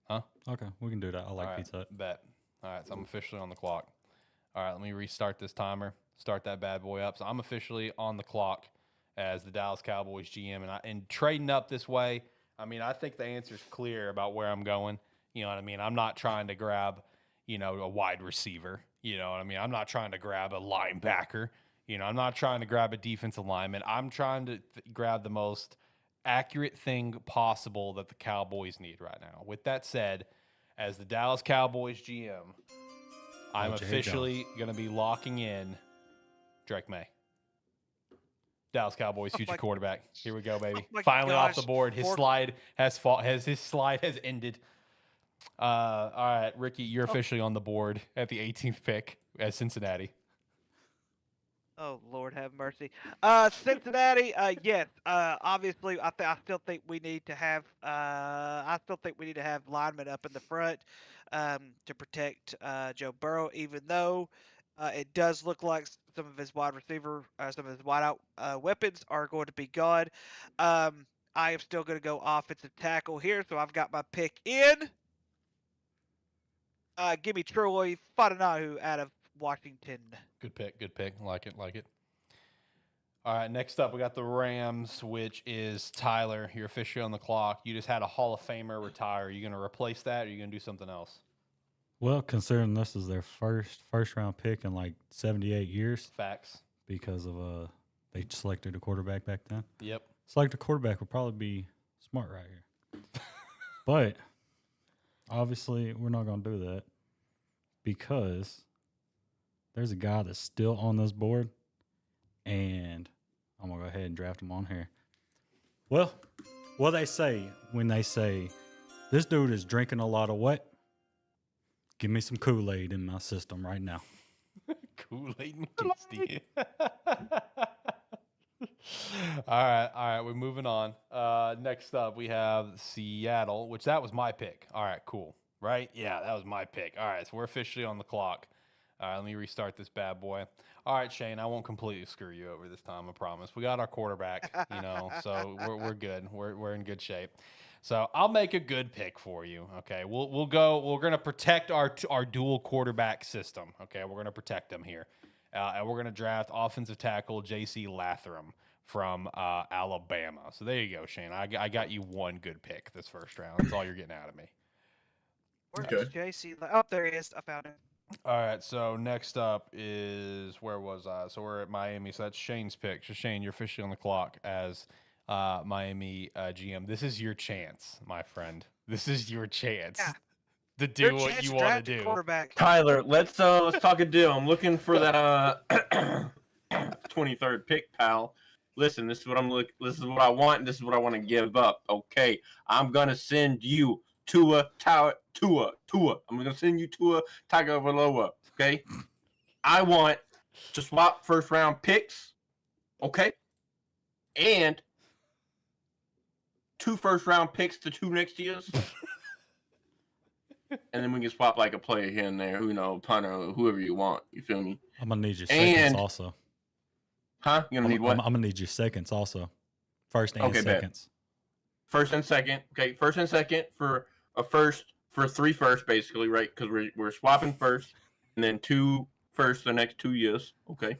Hut. Huh? Okay, we can do that. I like Pizza Hut. Bet. All right, so I'm officially on the clock. All right, let me restart this timer. Start that bad boy up. So I'm officially on the clock as the Dallas Cowboys GM, and trading up this way. I mean, I think the answer's clear about where I'm going. You know what I mean? I'm not trying to grab, a wide receiver. You know what I mean? I'm not trying to grab a linebacker. I'm not trying to grab a defensive lineman. I'm trying to grab the most accurate thing possible that the Cowboys need right now. With that said, as the Dallas Cowboys GM, I'm officially going to be locking in Drake May. Dallas Cowboys future quarterback. Here we go, baby. Finally off the board. His slide has ended. All right, Ricky, you're officially on the board at the 18th pick as Cincinnati. Oh, Lord have mercy. Cincinnati, yes. Obviously, I still think we need to have linemen up in the front to protect Joe Burrow, even though it does look like some of his wideout weapons are going to be gone. I am still going to go offensive tackle here, so I've got my pick in. Give me Troy Fautanu out of Washington. Good pick. Good pick. Like it. Like it. All right. Next up, we got the Rams, which is Tyler. You're officially on the clock. You just had a Hall of Famer retire. Are you going to replace that, or are you going to do something else? Well, considering this is their first round pick in like 78 years, Facts. because of they selected a quarterback back then. Yep. Select a quarterback would probably be smart right here. But obviously, we're not going to do that because there's a guy that's still on this board, and I'm going to go ahead and draft him on here. Well, what they say when they say, this dude is drinking a lot of what? Give me some Kool-Aid in my system right now. Kool-Aid McKinsey. All right, we're moving on. Next up, we have Seattle, which that was my pick. All right, cool. Right? Yeah, that was my pick. All right, so we're officially on the clock. All right, let me restart this bad boy. All right, Shane, I won't completely screw you over this time, I promise. We got our quarterback, so we're good. We're in good shape. So I'll make a good pick for you. Okay, we'll go. We're gonna protect our dual quarterback system. Okay, we're gonna protect them here, and we're gonna draft offensive tackle J.C. Latham from Alabama. So there you go, Shane. I got you one good pick this first round. That's all you're getting out of me. Where's JC? Oh, there he is. I found him. All right. So next up is, where was I? So we're at Miami. So that's Shane's pick. So Shane, you're officially on the clock as Miami GM. This is your chance, my friend. This is your chance to do what you want to do. Quarterback. Tyler, let's talk a deal. I'm looking for that 23rd pick, pal. Listen, this is what this is what I want, and this is what I want to give up. Okay, I'm gonna send you Tua. I'm gonna send you Tua Tagovailoa. Okay, I want to swap first round picks. Okay, and 2 first round picks to 2 next years. And then we can swap like a player here and there, punter, whoever you want. You feel me? I'm gonna need your seconds also. Huh? You gonna need what? I'm gonna need your seconds also. First and seconds. Bet. First and second. Okay, first and second for a first, for 3 firsts, basically, right? Because we're swapping first, and then 2 firsts the next 2 years. Okay.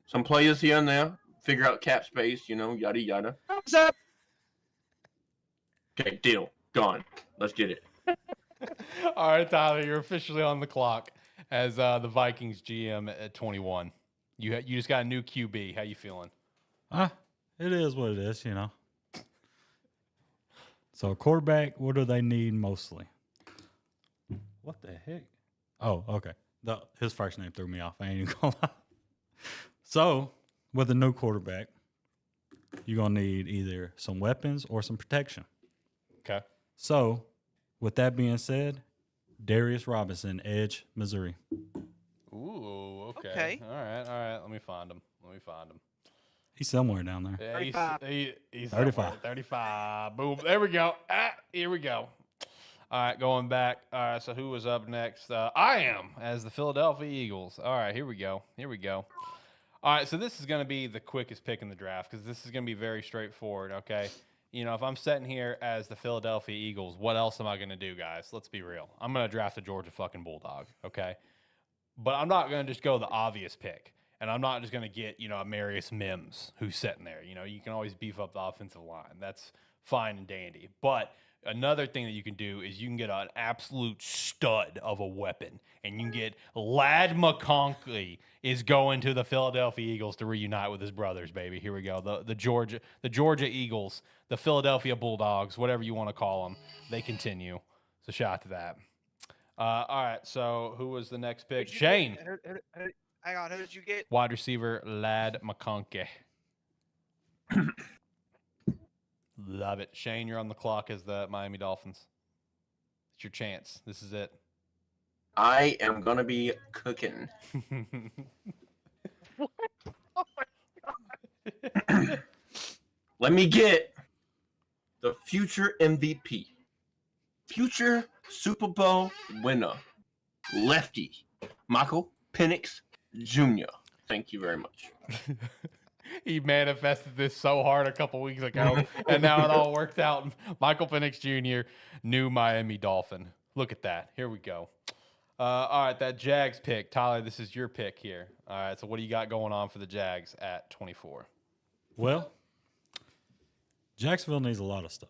Some players here and there. Figure out cap space. Yada yada. What's up? Okay, deal. Gone. Let's get it. All right, Tyler, you're officially on the clock as the Vikings GM at 21. You just got a new QB. How you feeling? It is what it is, So quarterback, what do they need mostly? What the heck? Oh, okay. His first name threw me off. I ain't even gonna lie. So with a new quarterback, you're gonna need either some weapons or some protection. Okay. So with that being said, Darius Robinson, Edge, Missouri. Ooh, okay. All right. Let me find him. He's somewhere down there. Yeah, 35. he's 35. 35. Boom. There we go. Here we go. All right, going back. All right, so who was up next? I am, as the Philadelphia Eagles. All right, here we go. All right, so this is going to be the quickest pick in the draft because this is going to be very straightforward, okay? If I'm sitting here as the Philadelphia Eagles, what else am I going to do, guys? Let's be real. I'm going to draft a Georgia fucking Bulldog, okay? But I'm not going to just go the obvious pick. And I'm not just going to get, a Marius Mims who's sitting there. You can always beef up the offensive line. That's fine and dandy. But another thing that you can do is you can get an absolute stud of a weapon. And you can get Ladd McConkey is going to the Philadelphia Eagles to reunite with his brothers, baby. Here we go. The Georgia Eagles, the Philadelphia Bulldogs, whatever you want to call them, they continue. So shout out to that. All right, so who was the next pick? Shane. Hang on, who did you get? Wide receiver, Ladd McConkey. Love it. Shane, you're on the clock as the Miami Dolphins. It's your chance. This is it. I am going to be cooking. What? Oh my God. Let me get the future MVP. Future Super Bowl winner. Lefty. Michael Penix Jr. Thank you very much. He manifested this so hard a couple weeks ago, and now it all worked out. Michael Penix Jr., new Miami Dolphin. Look at that. Here we go. All right, that Jags pick. Tyler, this is your pick here. All right, so what do you got going on for the Jags at 24? Well, Jacksonville needs a lot of stuff.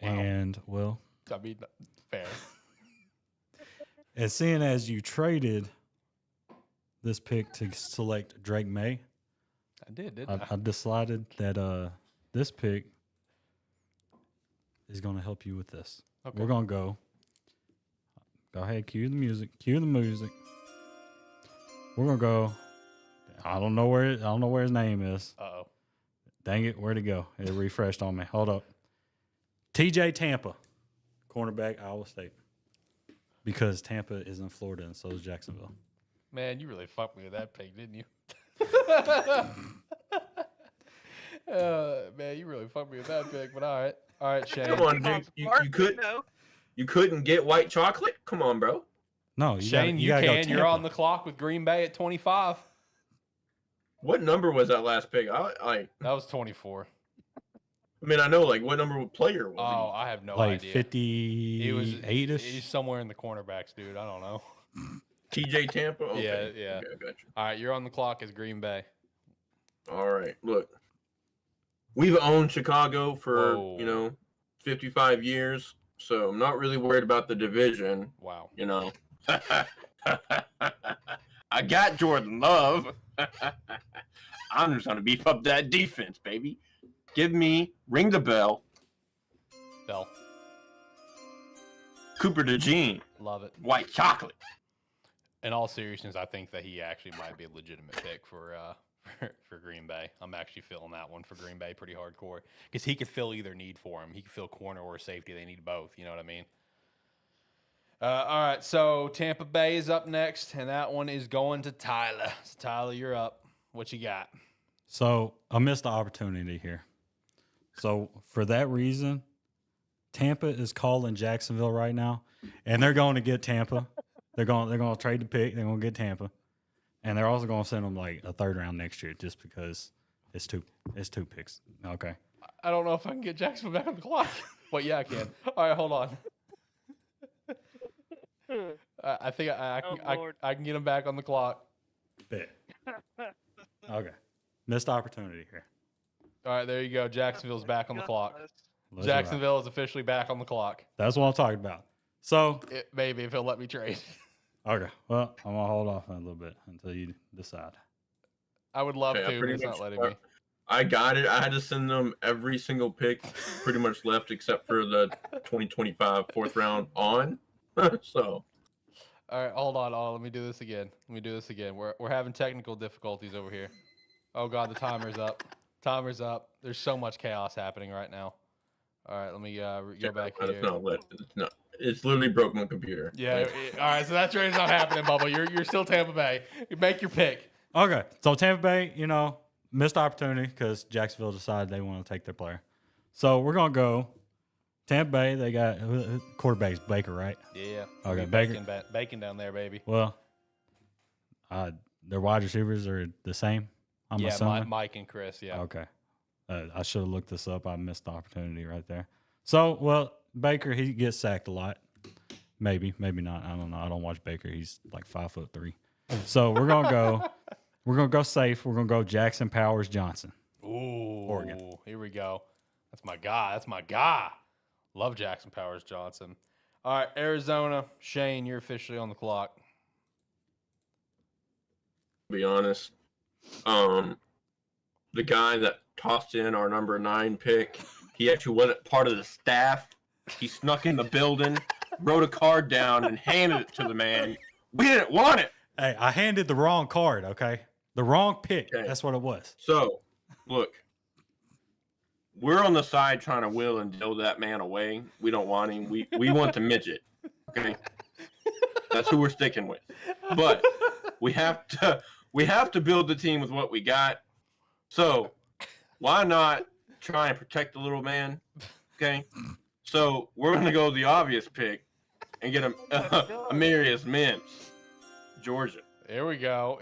Wow. And, well, I mean, fair. as seeing as you traded this pick to select Drake May, I did, didn't I? I decided that this pick is going to help you with this. Okay. We're going to go. Go ahead, cue the music. Cue the music. We're going to go. I don't know where his name is. Uh-oh. Dang it, where'd it go? It refreshed on me. Hold up. TJ Tampa, cornerback, Iowa State. Because Tampa is in Florida and so is Jacksonville. Man, you really fucked me with that pick, didn't you? Man, you really fucked me with that pick, but all right. All right, Shane. Come on, dude. You couldn't get white chocolate? Come on, bro. No, Shane, you gotta can. go You're Tampa. on the clock with Green Bay at 25. What number was that last pick? That was 24. I mean, I know, like, what number of player was Oh, I have no like idea. 58-ish. He's somewhere in the cornerbacks, dude. I don't know. he? TJ Tampa? Okay. Yeah. Okay, I got you. All right, you're on the clock as Green Bay. All right, look. We've owned Chicago for, Whoa. 55 years, so I'm not really worried about the division, Wow. I got Jordan Love. I'm just going to beef up that defense, baby. Ring the bell, Bell. Cooper DeJean, Love it. white chocolate. In all seriousness, I think that he actually might be a legitimate pick for Green Bay. I'm actually feeling that one for Green Bay pretty hardcore because he could fill either need for him. He could fill corner or safety. They need both. You know what I mean? All right, so Tampa Bay is up next, and that one is going to Tyler. So Tyler, you're up. What you got? So I missed the opportunity here. So for that reason, Tampa is calling Jacksonville right now, and they're going to get Tampa. They're going to trade the pick. They're going to get Tampa, and they're also going to send them like a third round next year just because it's two picks. Okay. I don't know if I can get Jacksonville back on the clock. But yeah, I can. All right, hold on. I think I can get him back on the clock. Bet. Okay. Missed opportunity here. All right, there you go. Jacksonville's back on the clock. Let's Jacksonville is officially back on the clock. That's what I'm talking about. So, Maybe if he'll let me trade. okay. Well, I'm going to hold off a little bit until you decide. I would love Okay, to, but it's not letting me. I got it. I had to send them every single pick pretty much left except for the 2025 fourth round on. So. All right, hold on. Let me do this again. We're having technical difficulties over here. Oh God, the timer's up. Timer's up. There's so much chaos happening right now. All right, let me go back here. It's literally broke my computer. Yeah. All right, so that trade's not happening, Bubba. You're still Tampa Bay. You make your pick. Okay. So Tampa Bay, missed opportunity because Jacksonville decided they want to take their player. So we're going to go Tampa Bay. They got quarterback's Baker, right? Yeah. Okay, Bacon down there, baby. Well, their wide receivers are the same, I'm assuming. Mike and Chris, yeah. Okay. I should have looked this up. I missed the opportunity right there. So, well, Baker, he gets sacked a lot. Maybe not. I don't know. I don't watch Baker. He's like 5'3". So we're gonna go safe. We're gonna go Jackson Powers Johnson. Ooh, Oregon. Here we go. That's my guy. Love Jackson Powers Johnson. All right, Arizona. Shane, you're officially on the clock. To be honest, the guy that tossed in our number 9 pick, he actually wasn't part of the staff. He snuck in the building, wrote a card down, and handed it to the man. We didn't want it. Hey, I handed the wrong card, okay? The wrong pick. Okay. That's what it was. So, look, we're on the side trying to will and deal that man away. We don't want him. We want the midget. Okay, that's who we're sticking with. But we have to build the team with what we got. So why not try and protect the little man? Okay, so we're gonna go the obvious pick and get Amarius Mims, Georgia. Here we go.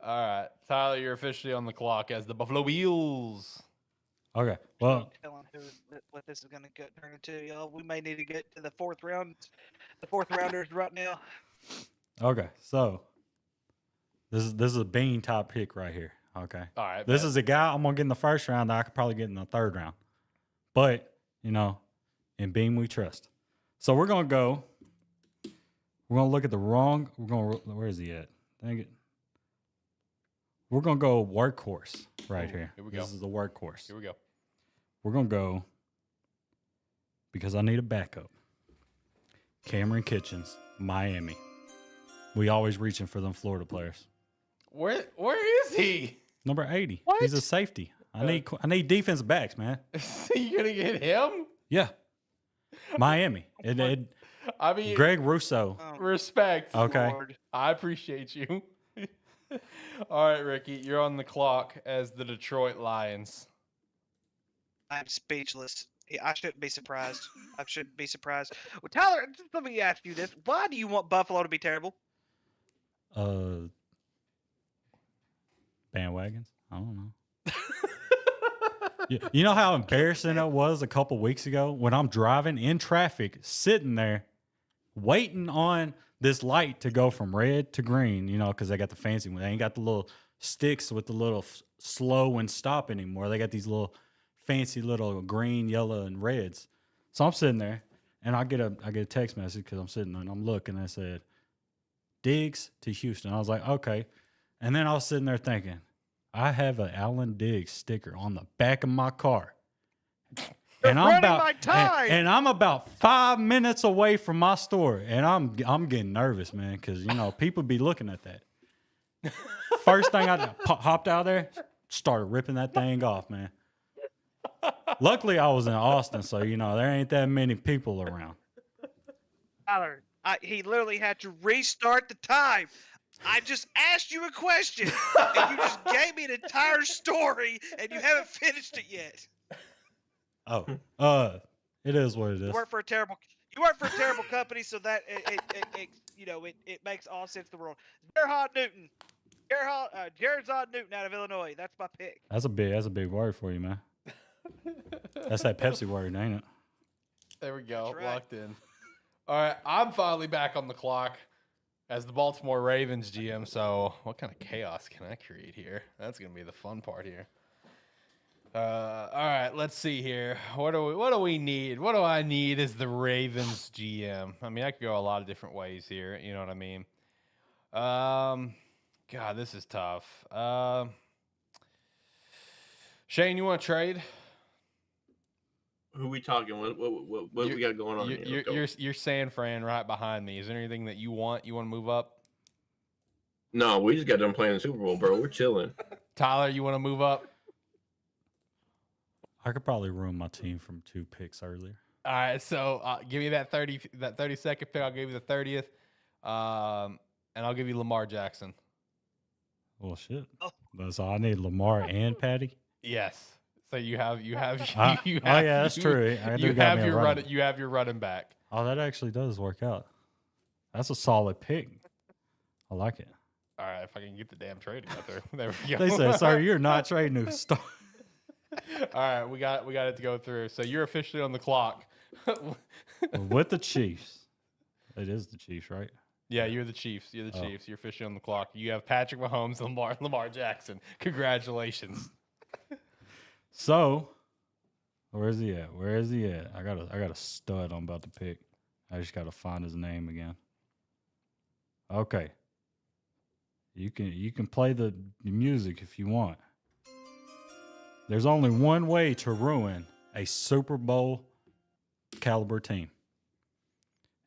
All right, Tyler, you're officially on the clock as the Buffalo Bills. Okay. Well, telling what this is going to turn into, y'all. We may need to get to the fourth rounders right now. okay. So this is a bean top pick right here. Okay. All right. This bet. is a guy I'm gonna get in the first round that I could probably get in the third round. But, in Beam we trust. So we're gonna go. We're gonna look at the wrong. Where is he at? Dang it. We're gonna go workhorse right here. Here we go. This is the workhorse. Here we go. We're gonna go because I need a backup. Cameron Kitchens, Miami. We always reaching for them Florida players. Where is he? Number 80. What? He's a safety. I need defensive backs, man. You gonna get him? Yeah. Miami. I mean, Greg Russo. respect. Okay. Lord. I appreciate you. All right, Ricky, you're on the clock as the Detroit Lions. I'm speechless. I shouldn't be surprised. I shouldn't be surprised. Well, Tyler, just let me ask you this: why do you want Buffalo to be terrible? Bandwagons? I don't know. You know how embarrassing it was a couple weeks ago when I'm driving in traffic, sitting there, waiting on this light to go from red to green, because they got the fancy one. They ain't got the little sticks with the little slow and stop anymore. They got these little fancy little green, yellow, and reds. So I'm sitting there, and I get a text message because I'm sitting there and I'm looking, and it said, Diggs to Houston. I was like, okay. And then I was sitting there thinking, I have an Alan Diggs sticker on the back of my car. And I'm about 5 minutes away from my store, and I'm getting nervous, man, because people be looking at that. First thing I hopped out there, started ripping that thing off, man. Luckily, I was in Austin, so there ain't that many people around. Tyler, he literally had to restart the time. I just asked you a question, and you just gave me an entire story, and you haven't finished it yet. Oh, it is what it is. You work for a terrible company, so that it makes all sense in the world. Jared Newton out of Illinois. That's my pick. That's a big word for you, man. That's that Pepsi word, ain't it? There we go. That's right. Locked in. All right, I'm finally back on the clock as the Baltimore Ravens GM. So what kind of chaos can I create here? That's going to be the fun part here. All right, let's see here. What do we need? What do I need as the Ravens GM? I mean, I could go a lot of different ways here. You know what I mean? God, this is tough. Shane, you want to trade? Who we talking? What we got going on here? You're San Fran right behind me. Is there anything that you want? You want to move up? No, we just got done playing the Super Bowl, bro. We're chilling. Tyler, you want to move up? I could probably ruin my team from 2 picks earlier. All right, so give me that 32nd pick. I'll give you the 30th, and I'll give you Lamar Jackson. Well, shit. That's all I need. Lamar and Patty. Yes. So you have yeah, that's true. You have your running back. Oh, that actually does work out. That's a solid pick. I like it. All right, if I can get the damn trade together. There we go. They said, "Sir, you're not trading new stuff." All right, we got it to go through. So you're officially on the clock with the Chiefs. It is the Chiefs, right? Yeah, you're the Chiefs. You're the Chiefs. You're officially on the clock. You have Patrick Mahomes, Lamar Jackson. Congratulations. So, where is he at? I got a stud I'm about to pick. I just got to find his name again. Okay. You can play the music if you want. There's only one way to ruin a Super Bowl caliber team.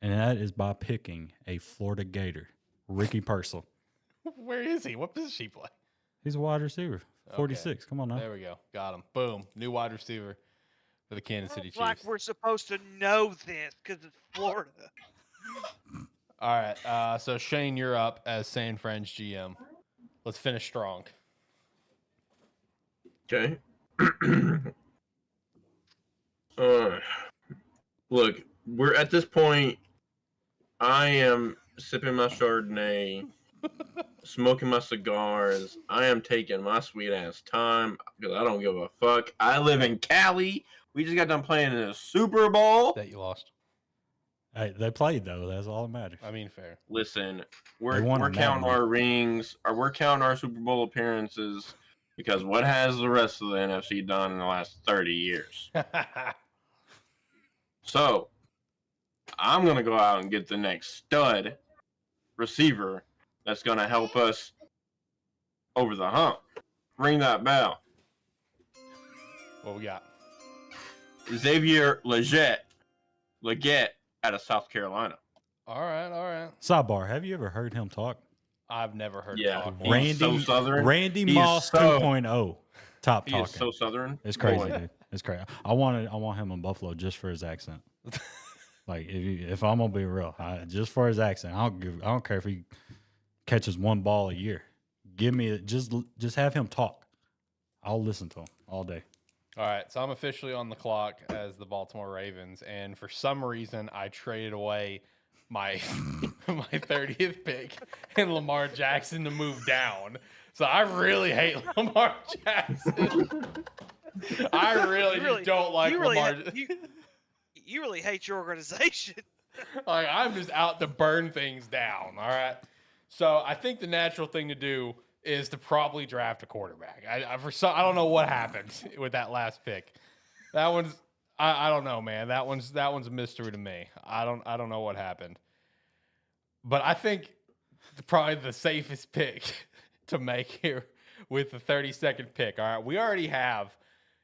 And that is by picking a Florida Gator, Ricky Purcell. Where is he? What position he play? He's a wide receiver. 46. Okay. Come on now. There we go. Got him. Boom. New wide receiver for the Kansas City Chiefs. Like we're supposed to know this because it's Florida. All right. So Shane, you're up as San Fran's GM. Let's finish strong. Okay. Look, we're at this point. I am sipping my Chardonnay, smoking my cigars. I am taking my sweet ass time because I don't give a fuck. I live in Cali. We just got done playing in the Super Bowl. That you lost. Hey, they played though. That's all that matters. I mean, fair. Listen, They we're won on that counting one. our rings, or we're counting our Super Bowl appearances because what has the rest of the NFC done in the last 30 years? So, I'm going to go out and get the next stud receiver that's going to help us over the hump. Ring that bell. What we got? Xavier Legette out of South Carolina. All right. Sidebar: have you ever heard him talk? I've never heard Yeah. talk. He's so Southern. Randy He's Moss so- 2.0. Top He talking. is so Southern. It's crazy, Boy. dude. It's crazy. I want him in Buffalo just for his accent. Like if I'm gonna be real, just for his accent, I don't care if he catches one ball a year. Give me just have him talk. I'll listen to him all day. All right, so I'm officially on the clock as the Baltimore Ravens, and for some reason, I traded away my my 30th pick and Lamar Jackson to move down. So I really hate Lamar Jackson. I really just don't like Lamar. You really hate your organization. Like, I'm just out to burn things down. All right. So I think the natural thing to do is to probably draft a quarterback. I don't know what happened with that last pick. That one's I don't know, man. That one's a mystery to me. I don't know what happened. But I think probably the safest pick to make here with the 32nd pick. All right, we already have,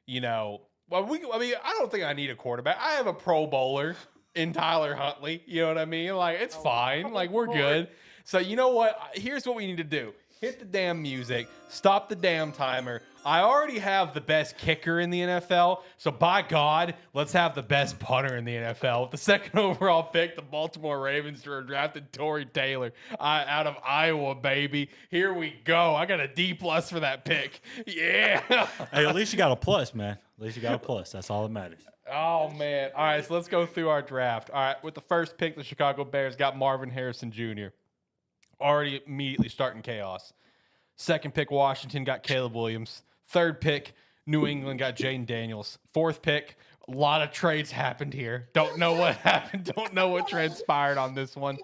I don't think I need a quarterback. I have a Pro Bowler in Tyler Huntley. You know what I mean? Like, it's fine. Like, we're good. So you know what? Here's what we need to do. Hit the damn music. Stop the damn timer. I already have the best kicker in the NFL. So by God, let's have the best punter in the NFL. With the second overall pick, the Baltimore Ravens drafted Torrey Taylor out of Iowa, baby. Here we go. I got a D+ for that pick. Yeah. Hey, at least you got a plus, man. At least you got a plus. That's all that matters. Oh, man. All right, so let's go through our draft. All right, with the first pick, the Chicago Bears got Marvin Harrison Jr. Already immediately starting chaos. Second pick, Washington got Caleb Williams. Third pick, New England got Jaden Daniels. Fourth pick, a lot of trades happened here. Don't know what happened. Don't know what transpired on this one.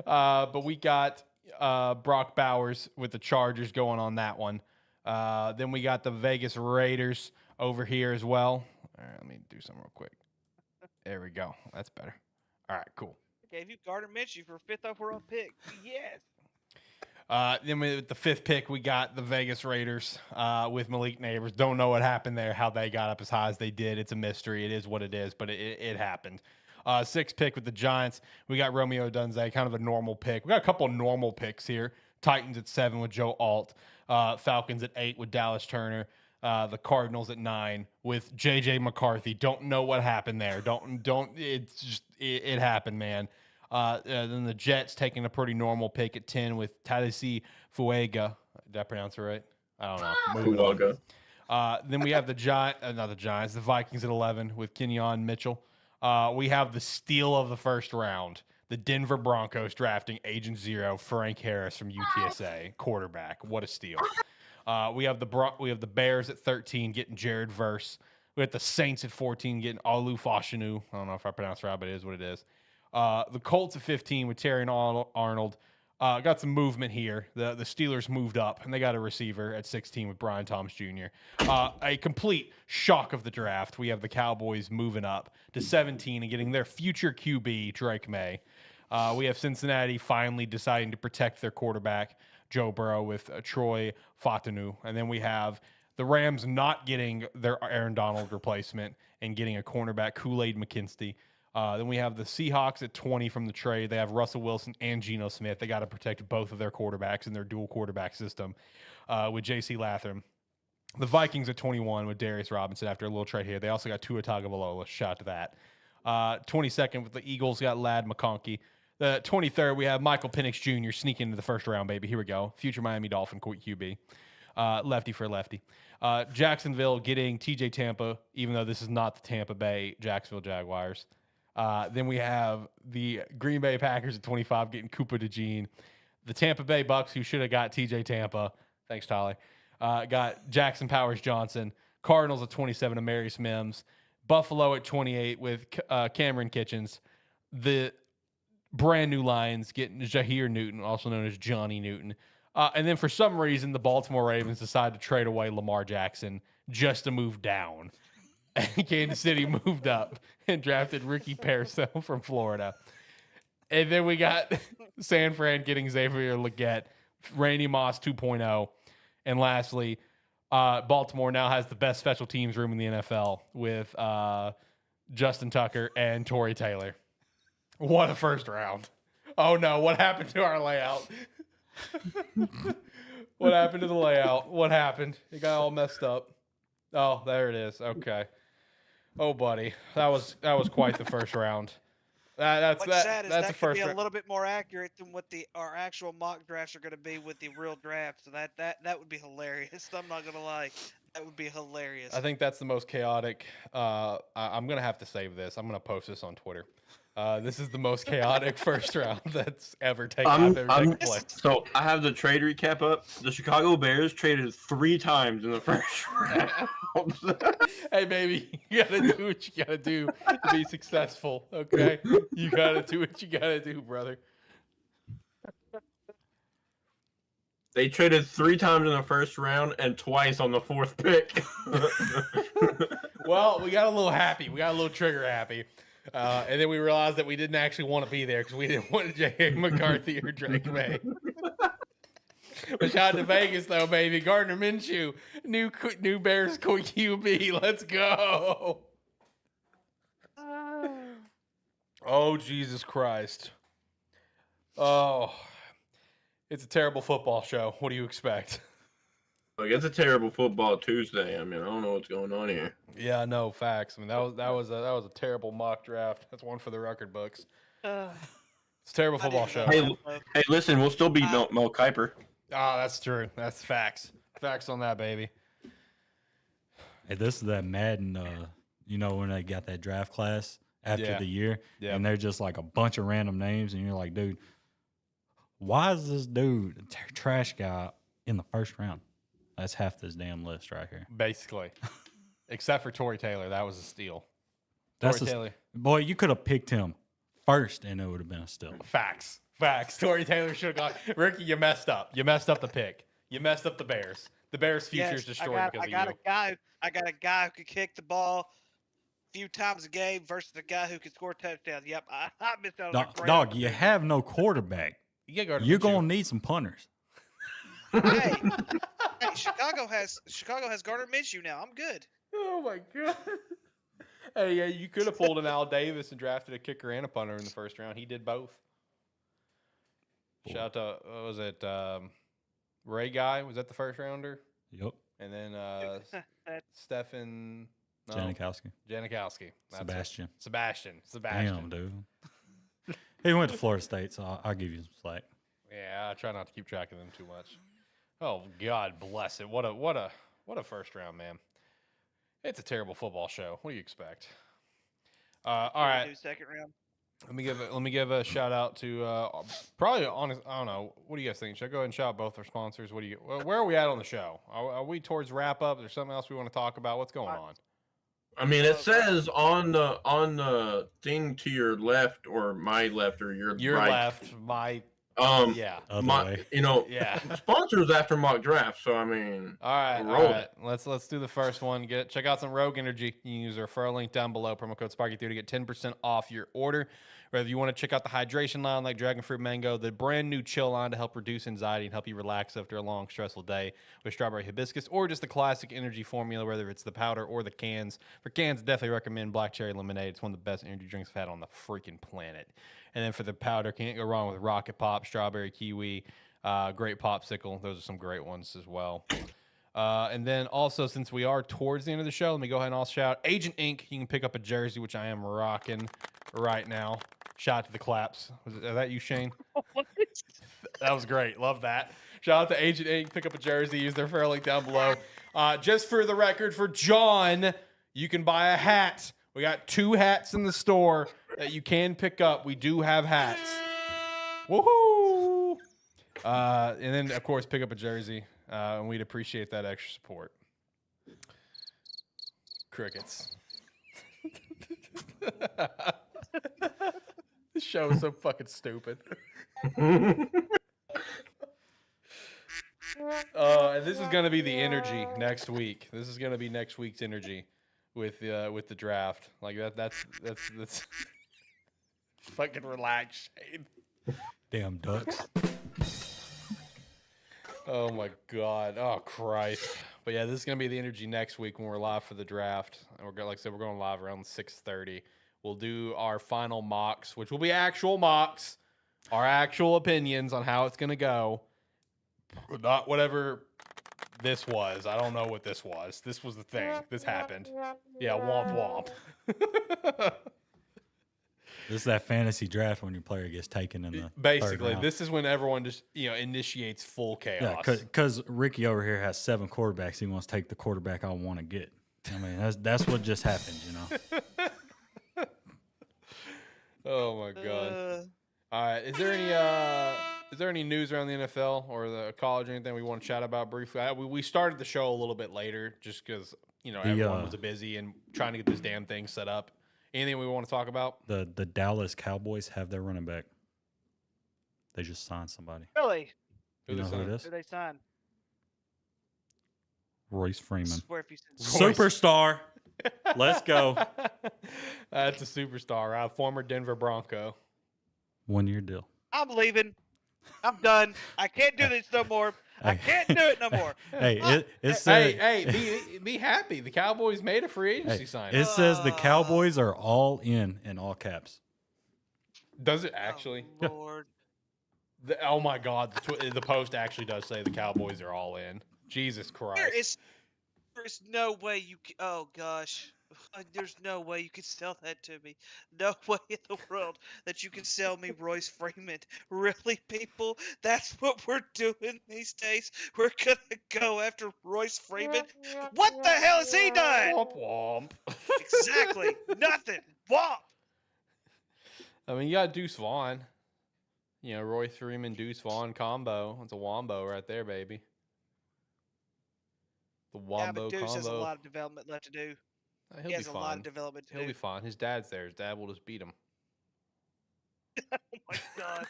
But we got Brock Bowers with the Chargers going on that one. Then we got the Vegas Raiders over here as well. All right, let me do something real quick. There we go. That's better. All right, cool. Gave you Gardner Minshew for 5th overall pick. Yes. Then with the 5th pick, we got the Vegas Raiders with Malik Neighbors. Don't know what happened there, how they got up as high as they did. It's a mystery. It is what it is, but it happened. 6th pick with the Giants, we got Romeo Dunze, kind of a normal pick. We got a couple of normal picks here. Titans at 7 with Joe Alt. Falcons at 8 with Dallas Turner. The Cardinals at 9 with J.J. McCarthy. Don't know what happened there. It's just, it happened, man. Then the Jets taking a pretty normal pick at 10 with Tadasi Fuega. Did I pronounce it right? I don't know. Moving on. Then we have the Vikings at 11 with Kenyon Mitchell. We have the steal of the first round. The Denver Broncos drafting Agent Zero, Frank Harris from UTSA, quarterback. What a steal. We have the Bears at 13 getting Jared Verse. We have the Saints at 14 getting Olu Fashanu. I don't know if I pronounced it right, but it is what it is. The Colts at 15 with Terry Arnold. Got some movement here. The Steelers moved up, and they got a receiver at 16 with Brian Thomas Jr. A complete shock of the draft. We have the Cowboys moving up to 17 and getting their future QB, Drake May. We have Cincinnati finally deciding to protect their quarterback, Joe Burrow, with Troy Fatanu. And then we have the Rams not getting their Aaron Donald replacement and getting a cornerback, Kool-Aid McKinsey. Then we have the Seahawks at 20 from the trade. They have Russell Wilson and Geno Smith. They got to protect both of their quarterbacks in their dual quarterback system with J.C. Latham. The Vikings at 21 with Darius Robinson after a little trade here. They also got Tua Tagovailoa. Shout out to that. 22nd with the Eagles got Ladd McConkey. The 23rd, we have Michael Penix Jr. sneaking into the first round, baby. Here we go. Future Miami Dolphin QB. Lefty for lefty. Jacksonville getting TJ Tampa, even though this is not the Tampa Bay Jacksonville Jaguars. Then we have the Green Bay Packers at 25 getting Cooper DeJean. The Tampa Bay Bucks, who should have got TJ Tampa. Thanks, Tyler. Got Jackson Powers Johnson. Cardinals at 27, Amarius Mims. Buffalo at 28 with Cameron Kitchens. The brand new Lions getting Jahir Newton, also known as Johnny Newton. And then for some reason, the Baltimore Ravens decided to trade away Lamar Jackson just to move down. And Kansas City moved up and drafted Ricky Pearsall from Florida. And then we got San Fran getting Xavier Legette, Randy Moss 2.0. And lastly, Baltimore now has the best special teams room in the NFL with Justin Tucker and Torrey Taylor. What a first round. Oh, no. What happened to our layout? What happened to the layout? What happened? It got all messed up. Oh, there it is. Okay. Oh, buddy. That was quite the first round. That's What's sad is that's that the could first be a round. little bit more accurate than what our actual mock drafts are going to be with the real draft. So that would be hilarious. I'm not going to lie. That would be hilarious. I think that's the most chaotic. I'm going to have to save this. I'm going to post this on Twitter. This is the most chaotic first round that's ever taken place. So I have the trade recap up. The Chicago Bears traded 3 times in the first round. Hey, baby, you got to do what you got to do to be successful, okay? You got to do what you got to do, brother. They traded 3 times in the first round and twice on the 4th pick. Well, we got a little happy. We got a little trigger happy. And then we realized that we didn't actually want to be there because we didn't want J.A. McCarthy or Drake May. But shout out to Vegas, though, baby. Gardner Minshew, new Bears QB. Let's go. Oh, Jesus Christ. Oh, it's a terrible football show. What do you expect? Like, it's a terrible football Tuesday. I mean, I don't know what's going on here. Yeah, no facts. I mean, that was a terrible mock draft. That's one for the record books. It's a terrible football show. Hey, listen, we'll still beat Mel Kiper. Oh, that's true. That's facts. Facts on that, baby. Hey, this is that Madden, when they got that draft class after the year, and they're just like a bunch of random names, and you're like, dude, why is this dude a trash guy in the first round? That's half this damn list right here. Basically. Except for Torrey Taylor. That was a steal. That's Torrey Taylor. Boy, you could have picked him first, and it would have been a steal. Facts. Torrey Taylor should have gone. Ricky, you messed up. You messed up the pick. You messed up the Bears. The Bears' future is destroyed because of you. I got a guy who could kick the ball a few times a game versus a guy who can score touchdowns. Yep, I missed out on a great Dog, you have no quarterback. You're going to need some punters. Hey, Chicago has Gardner Minshew now. I'm good. Oh, my God. Hey, yeah, you could have pulled an Al Davis and drafted a kicker and a punter in the first round. He did both. Shout out to, what was it, Ray Guy? Was that the first rounder? Yep. And then Stefan... No. Janikowski. Sebastian. Damn, dude. He went to Florida State, so I'll give you some slack. Yeah, I try not to keep track of them too much. Oh, God bless it. What a first round, man. It's a terrible football show. What do you expect? All right. Second round. Let me give a shout out to probably honest. I don't know. What do you guys think? Should I go ahead and shout out both our sponsors? Where are we at on the show? Are we towards wrap up? Is there something else we want to talk about? What's going on? I mean, it says on the thing to your left or my left or your right. Left, my yeah. Sponsors after mock draft. So I mean, all right. Let's do the first one. Check out some Rogue Energy. You can use our referral link down below. Promo code Sparky3 to get 10% off your order. Whether you want to check out the hydration line like Dragon Fruit Mango, the brand new chill line to help reduce anxiety and help you relax after a long, stressful day with strawberry hibiscus, or just the classic energy formula, whether it's the powder or the cans. For cans, definitely recommend Black Cherry Lemonade. It's one of the best energy drinks I've had on the freaking planet. And then for the powder, can't go wrong with Rocket Pop, Strawberry Kiwi, Great Popsicle. Those are some great ones as well. And then also, since we are towards the end of the show, let me go ahead and also shout out Agent Ink. You can pick up a jersey, which I am rocking right now. Shout out to the claps. Was that you, Shane? That was great. Love that. Shout out to Agent Ink. Pick up a jersey. Use their referral link down below. Just for the record, for John, you can buy a hat. We got 2 hats in the store that you can pick up. We do have hats. Woohoo! And then, of course, pick up a jersey, and we'd appreciate that extra support. Crickets. This show is so fucking stupid. And this is gonna be the energy next week. This is gonna be next week's energy with the draft. Like that's fucking relax, Shane. Damn ducks. Oh my god. Oh Christ. But yeah, this is gonna be the energy next week when we're live for the draft. And we're like I said, we're going live around 6:30. We'll do our final mocks, which will be actual mocks, our actual opinions on how it's gonna go. Not whatever this was. I don't know what this was. This was the thing. This happened. Yeah, womp womp. This is that fantasy draft when your player gets taken in the Basically, third round. this is when everyone just initiates full chaos. Yeah, because Ricky over here has 7 quarterbacks. He wants to take the quarterback I want to get. I mean, that's what just happened, Oh my god. All right, is there any news around the NFL or the college or anything we want to chat about briefly? We started the show a little bit later just because everyone was busy and trying to get this damn thing set up. Anything we want to talk about? The Dallas Cowboys have their running back. They just signed somebody. Really? You know who it is? Who they signed? Royce Freeman. Swear if you said Superstar. Let's go. That's a superstar, right? Former Denver Bronco. 1-year deal. I'm leaving. I'm done. I can't do this no more. I can't do it no more. Hey, it says, be happy. The Cowboys made a free agency sign. It says the Cowboys are all in all caps. Does it actually? Oh, Lord. Oh my God! The post actually does say the Cowboys are all in. Jesus Christ! There's no way you. Oh gosh. There's no way you could sell that to me. No way in the world that you can sell me Royce Freeman. Really, people? That's what we're doing these days? We're going to go after Royce Freeman? What the hell has he done? Womp womp. Exactly. Nothing. Womp. I mean, you got Deuce Vaughn. Royce Freeman, Deuce Vaughn combo. It's a wombo right there, baby. The wombo but Deuce combo. has a lot of development left to do. He'll He has be a fine. lot of development to do. He'll be fine. His dad's there. His dad will just beat him. Oh my God.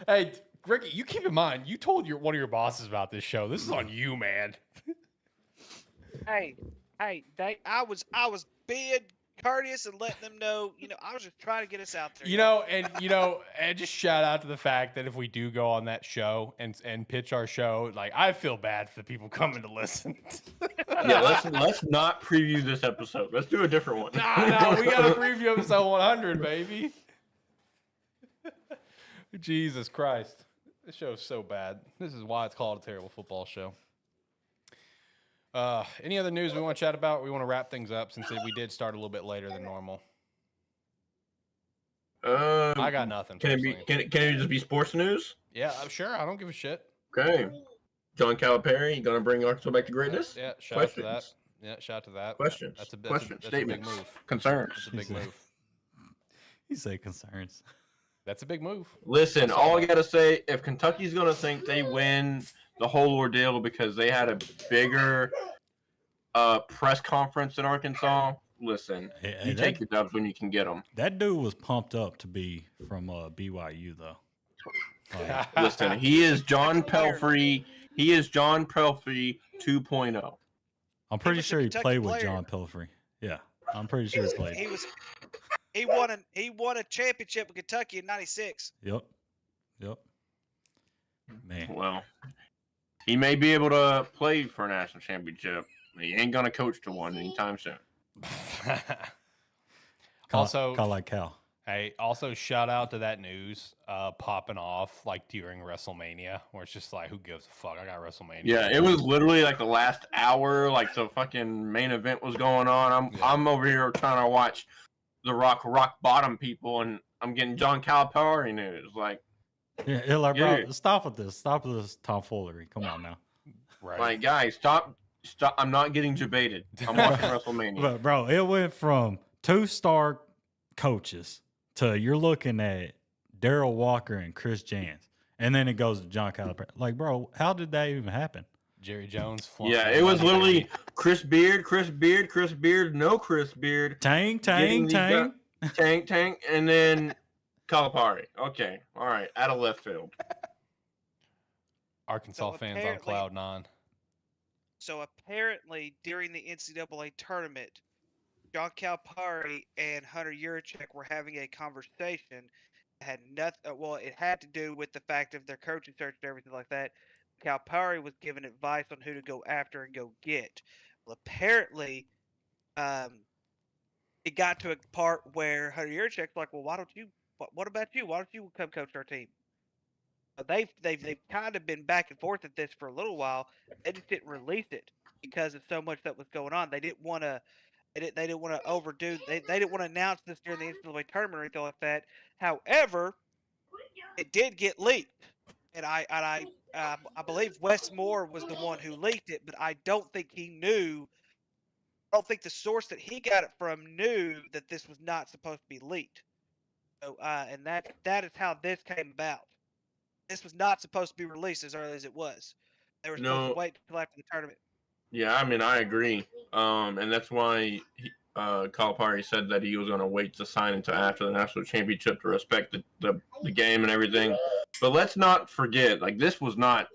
Hey, Ricky, you keep in mind, you told one of your bosses about this show. This is on you, man. Hey, I was being courteous and letting them know, I was just trying to get us out there. And just shout out to the fact that if we do go on that show and pitch our show, like I feel bad for the people coming to listen. Yeah, let's not preview this episode. Let's do a different one. No, we got to preview episode 100, baby. Jesus Christ. This show is so bad. This is why it's called a terrible football show. Any other news we want to chat about? We want to wrap things up since we did start a little bit later than normal. I got nothing. Can it just be sports news? Yeah, I'm sure. I don't give a shit. Okay. John Calipari, gonna bring Arkansas back to greatness? Yeah, shout out to that. Yeah, shout out to that. Questions. That's a Statements. big move. Concerns. That's a big move. He said concerns. That's a big move. Listen, all I gotta say, if Kentucky's gonna think they win the whole ordeal because they had a bigger press conference in Arkansas, listen, you take your dubs when you can get them. That dude was pumped up to be from BYU, though. Listen, he is John Pelfrey. He is John Pelfrey 2.0. I'm pretty sure he played with player. John Pelfrey. Yeah, I'm pretty sure he played. He won a championship with Kentucky in '96. Yep. Man. Well, he may be able to play for a national championship. He ain't gonna coach to one anytime soon. Also, call like Cal. Hey, also shout out to that news popping off like during WrestleMania, where it's just like, who gives a fuck? I got WrestleMania. Yeah, it was literally like the last hour, like the fucking main event was going on. I'm over here trying to watch the rock bottom people, and I'm getting John Calipari news. Like, yeah, like, bro, stop with this. Stop with this tomfoolery. Come on now. Right. Like, guys, stop. I'm not getting debated. I'm watching WrestleMania. But bro, it went from 2-star coaches to you're looking at Daryl Walker, and Chris Jans. And then it goes to John Calipari. Like, bro, how did that even happen? Jerry Jones. Yeah, it was literally Chris Beard, no Chris Beard. Tang, getting Tang, these Tang. Tank, and then Calipari. Okay, all right, out of left field. Arkansas So fans on apparently- cloud nine. So apparently, during the NCAA tournament, John Calipari and Hunter Yurachek were having a conversation. It had nothing. Well, it had to do with the fact of their coaching search and everything like that. Calipari was given advice on who to go after and go get. Well, apparently, it got to a part where Hunter Yurachek's like, "Well, why don't you? What about you? Why don't you come coach our team?" They've kind of been back and forth at this for a little while. They just didn't release it because of so much that was going on. They didn't want to. They didn't want to overdo. They didn't want to announce this during the NCAA tournament or anything like that. However, it did get leaked, and I believe Wes Moore was the one who leaked it, but I don't think he knew. I don't think the source that he got it from knew that this was not supposed to be leaked. So, and that is how this came about. This was not supposed to be released as early as it was. They were supposed to wait until after the tournament. Yeah, I mean, I agree. And that's why Calipari said that he was going to wait to sign until after the national championship to respect the game and everything. But let's not forget, like, this was not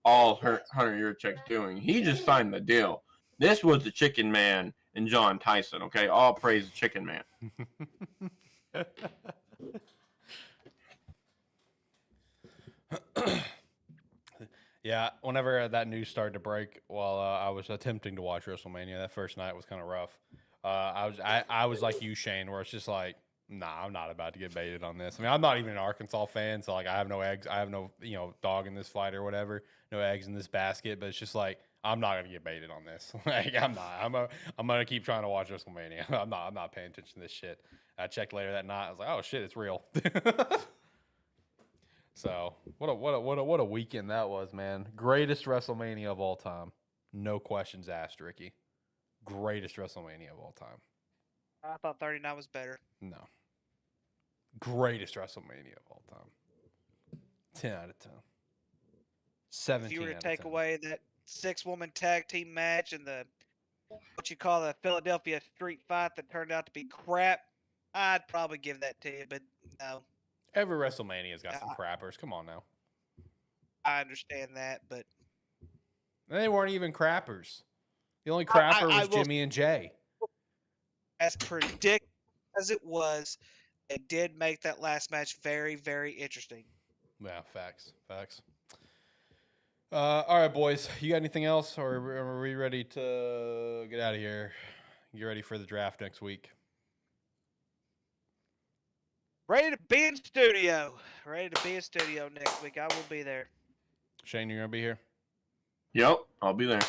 all Hunter Yurachek's doing. He just signed the deal. This was the Chicken Man and John Tyson, okay? All praise the Chicken Man. Yeah, whenever that news started to break while I was attempting to watch WrestleMania, that first night was kind of rough. I was like you, Shane, where it's just like, nah, I'm not about to get baited on this. I mean, I'm not even an Arkansas fan, so like I have no eggs, I have no dog in this fight or whatever, no eggs in this basket. But it's just like I'm not gonna get baited on this. Like I'm not. I'm gonna keep trying to watch WrestleMania. I'm not paying attention to this shit. I checked later that night. I was like, oh shit, it's real. So what a weekend that was, man. Greatest WrestleMania of all time. No questions asked, Ricky. Greatest WrestleMania of all time. I thought 39 was better. No. Greatest WrestleMania of all time. 10 out of 10. 17 If you were to out take of 10. away that 6-woman tag team match and the what you call the Philadelphia street fight that turned out to be crap, I'd probably give that to you, but no. Every WrestleMania's got some crappers. Come on now. I understand that, but And they weren't even crappers. The only crapper was Jimmy and Jay. as predicted as it was, it did make that last match very, very interesting. Yeah, facts. All right, boys. You got anything else, or are we ready to get out of here? Get ready for the draft next week. Ready to be in studio. Ready to be in studio next week. I will be there. Shane, you're gonna be here. Yep, I'll be there.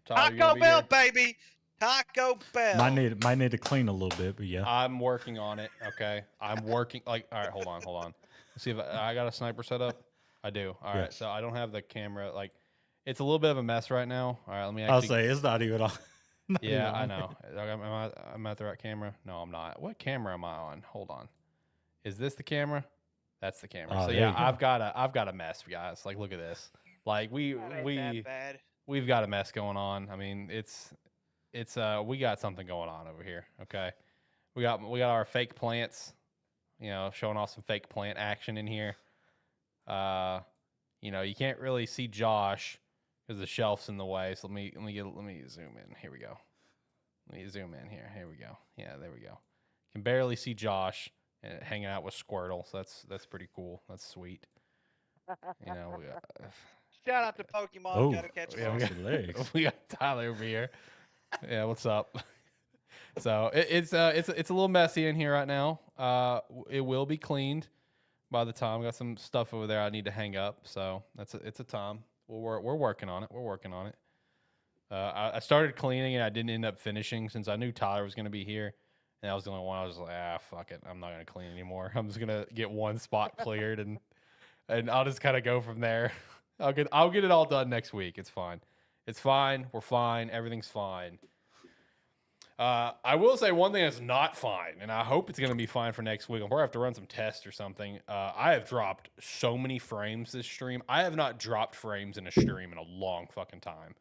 Tyler, you gonna Taco be Bell, here? baby. Taco Bell. Might need to clean a little bit, but yeah. I'm working on it. Okay, I'm working. Like, all right, hold on. Let's see if I got a sniper set up. I do. All right, Yes. so I don't have the camera. Like, it's a little bit of a mess right now. All right, let me. I'll Actually, say it's not even on. not even yeah, on. I know. Am I at the right camera? No, I'm not. What camera am I on? Hold on. Is this the camera? That's the camera. Oh, So there yeah, you go. I've got a mess, guys. Like, look at this. Like That ain't that bad. we've got a mess going on. I mean, it's we got something going on over here. Okay, we got our fake plants. Showing off some fake plant action in here. You can't really see Josh because the shelf's in the way. So let me zoom in. Here we go. Let me zoom in here. Here we go. Yeah, there we go. Can barely see Josh hanging out with Squirtle. So that's pretty cool. That's sweet. We got, Shout out to Pokemon. Oh, Gotta catch yeah, them. we Lots of legs. we got Tyler over here. Yeah, what's up? So it's a little messy in here right now. It will be cleaned by the time. Got some stuff over there I need to hang up. So it's a time. We're working on it. We're working on it. I started cleaning and I didn't end up finishing since I knew Tyler was going to be here, and that was the only one. I was like, fuck it, I'm not going to clean anymore. I'm just gonna get one spot cleared and I'll just kind of go from there. I'll get it all done next week. It's fine. It's fine. We're fine. Everything's fine. I will say one thing that's not fine, and I hope it's going to be fine for next week. I'll probably have to run some tests or something. I have dropped so many frames this stream. I have not dropped frames in a stream in a long fucking time.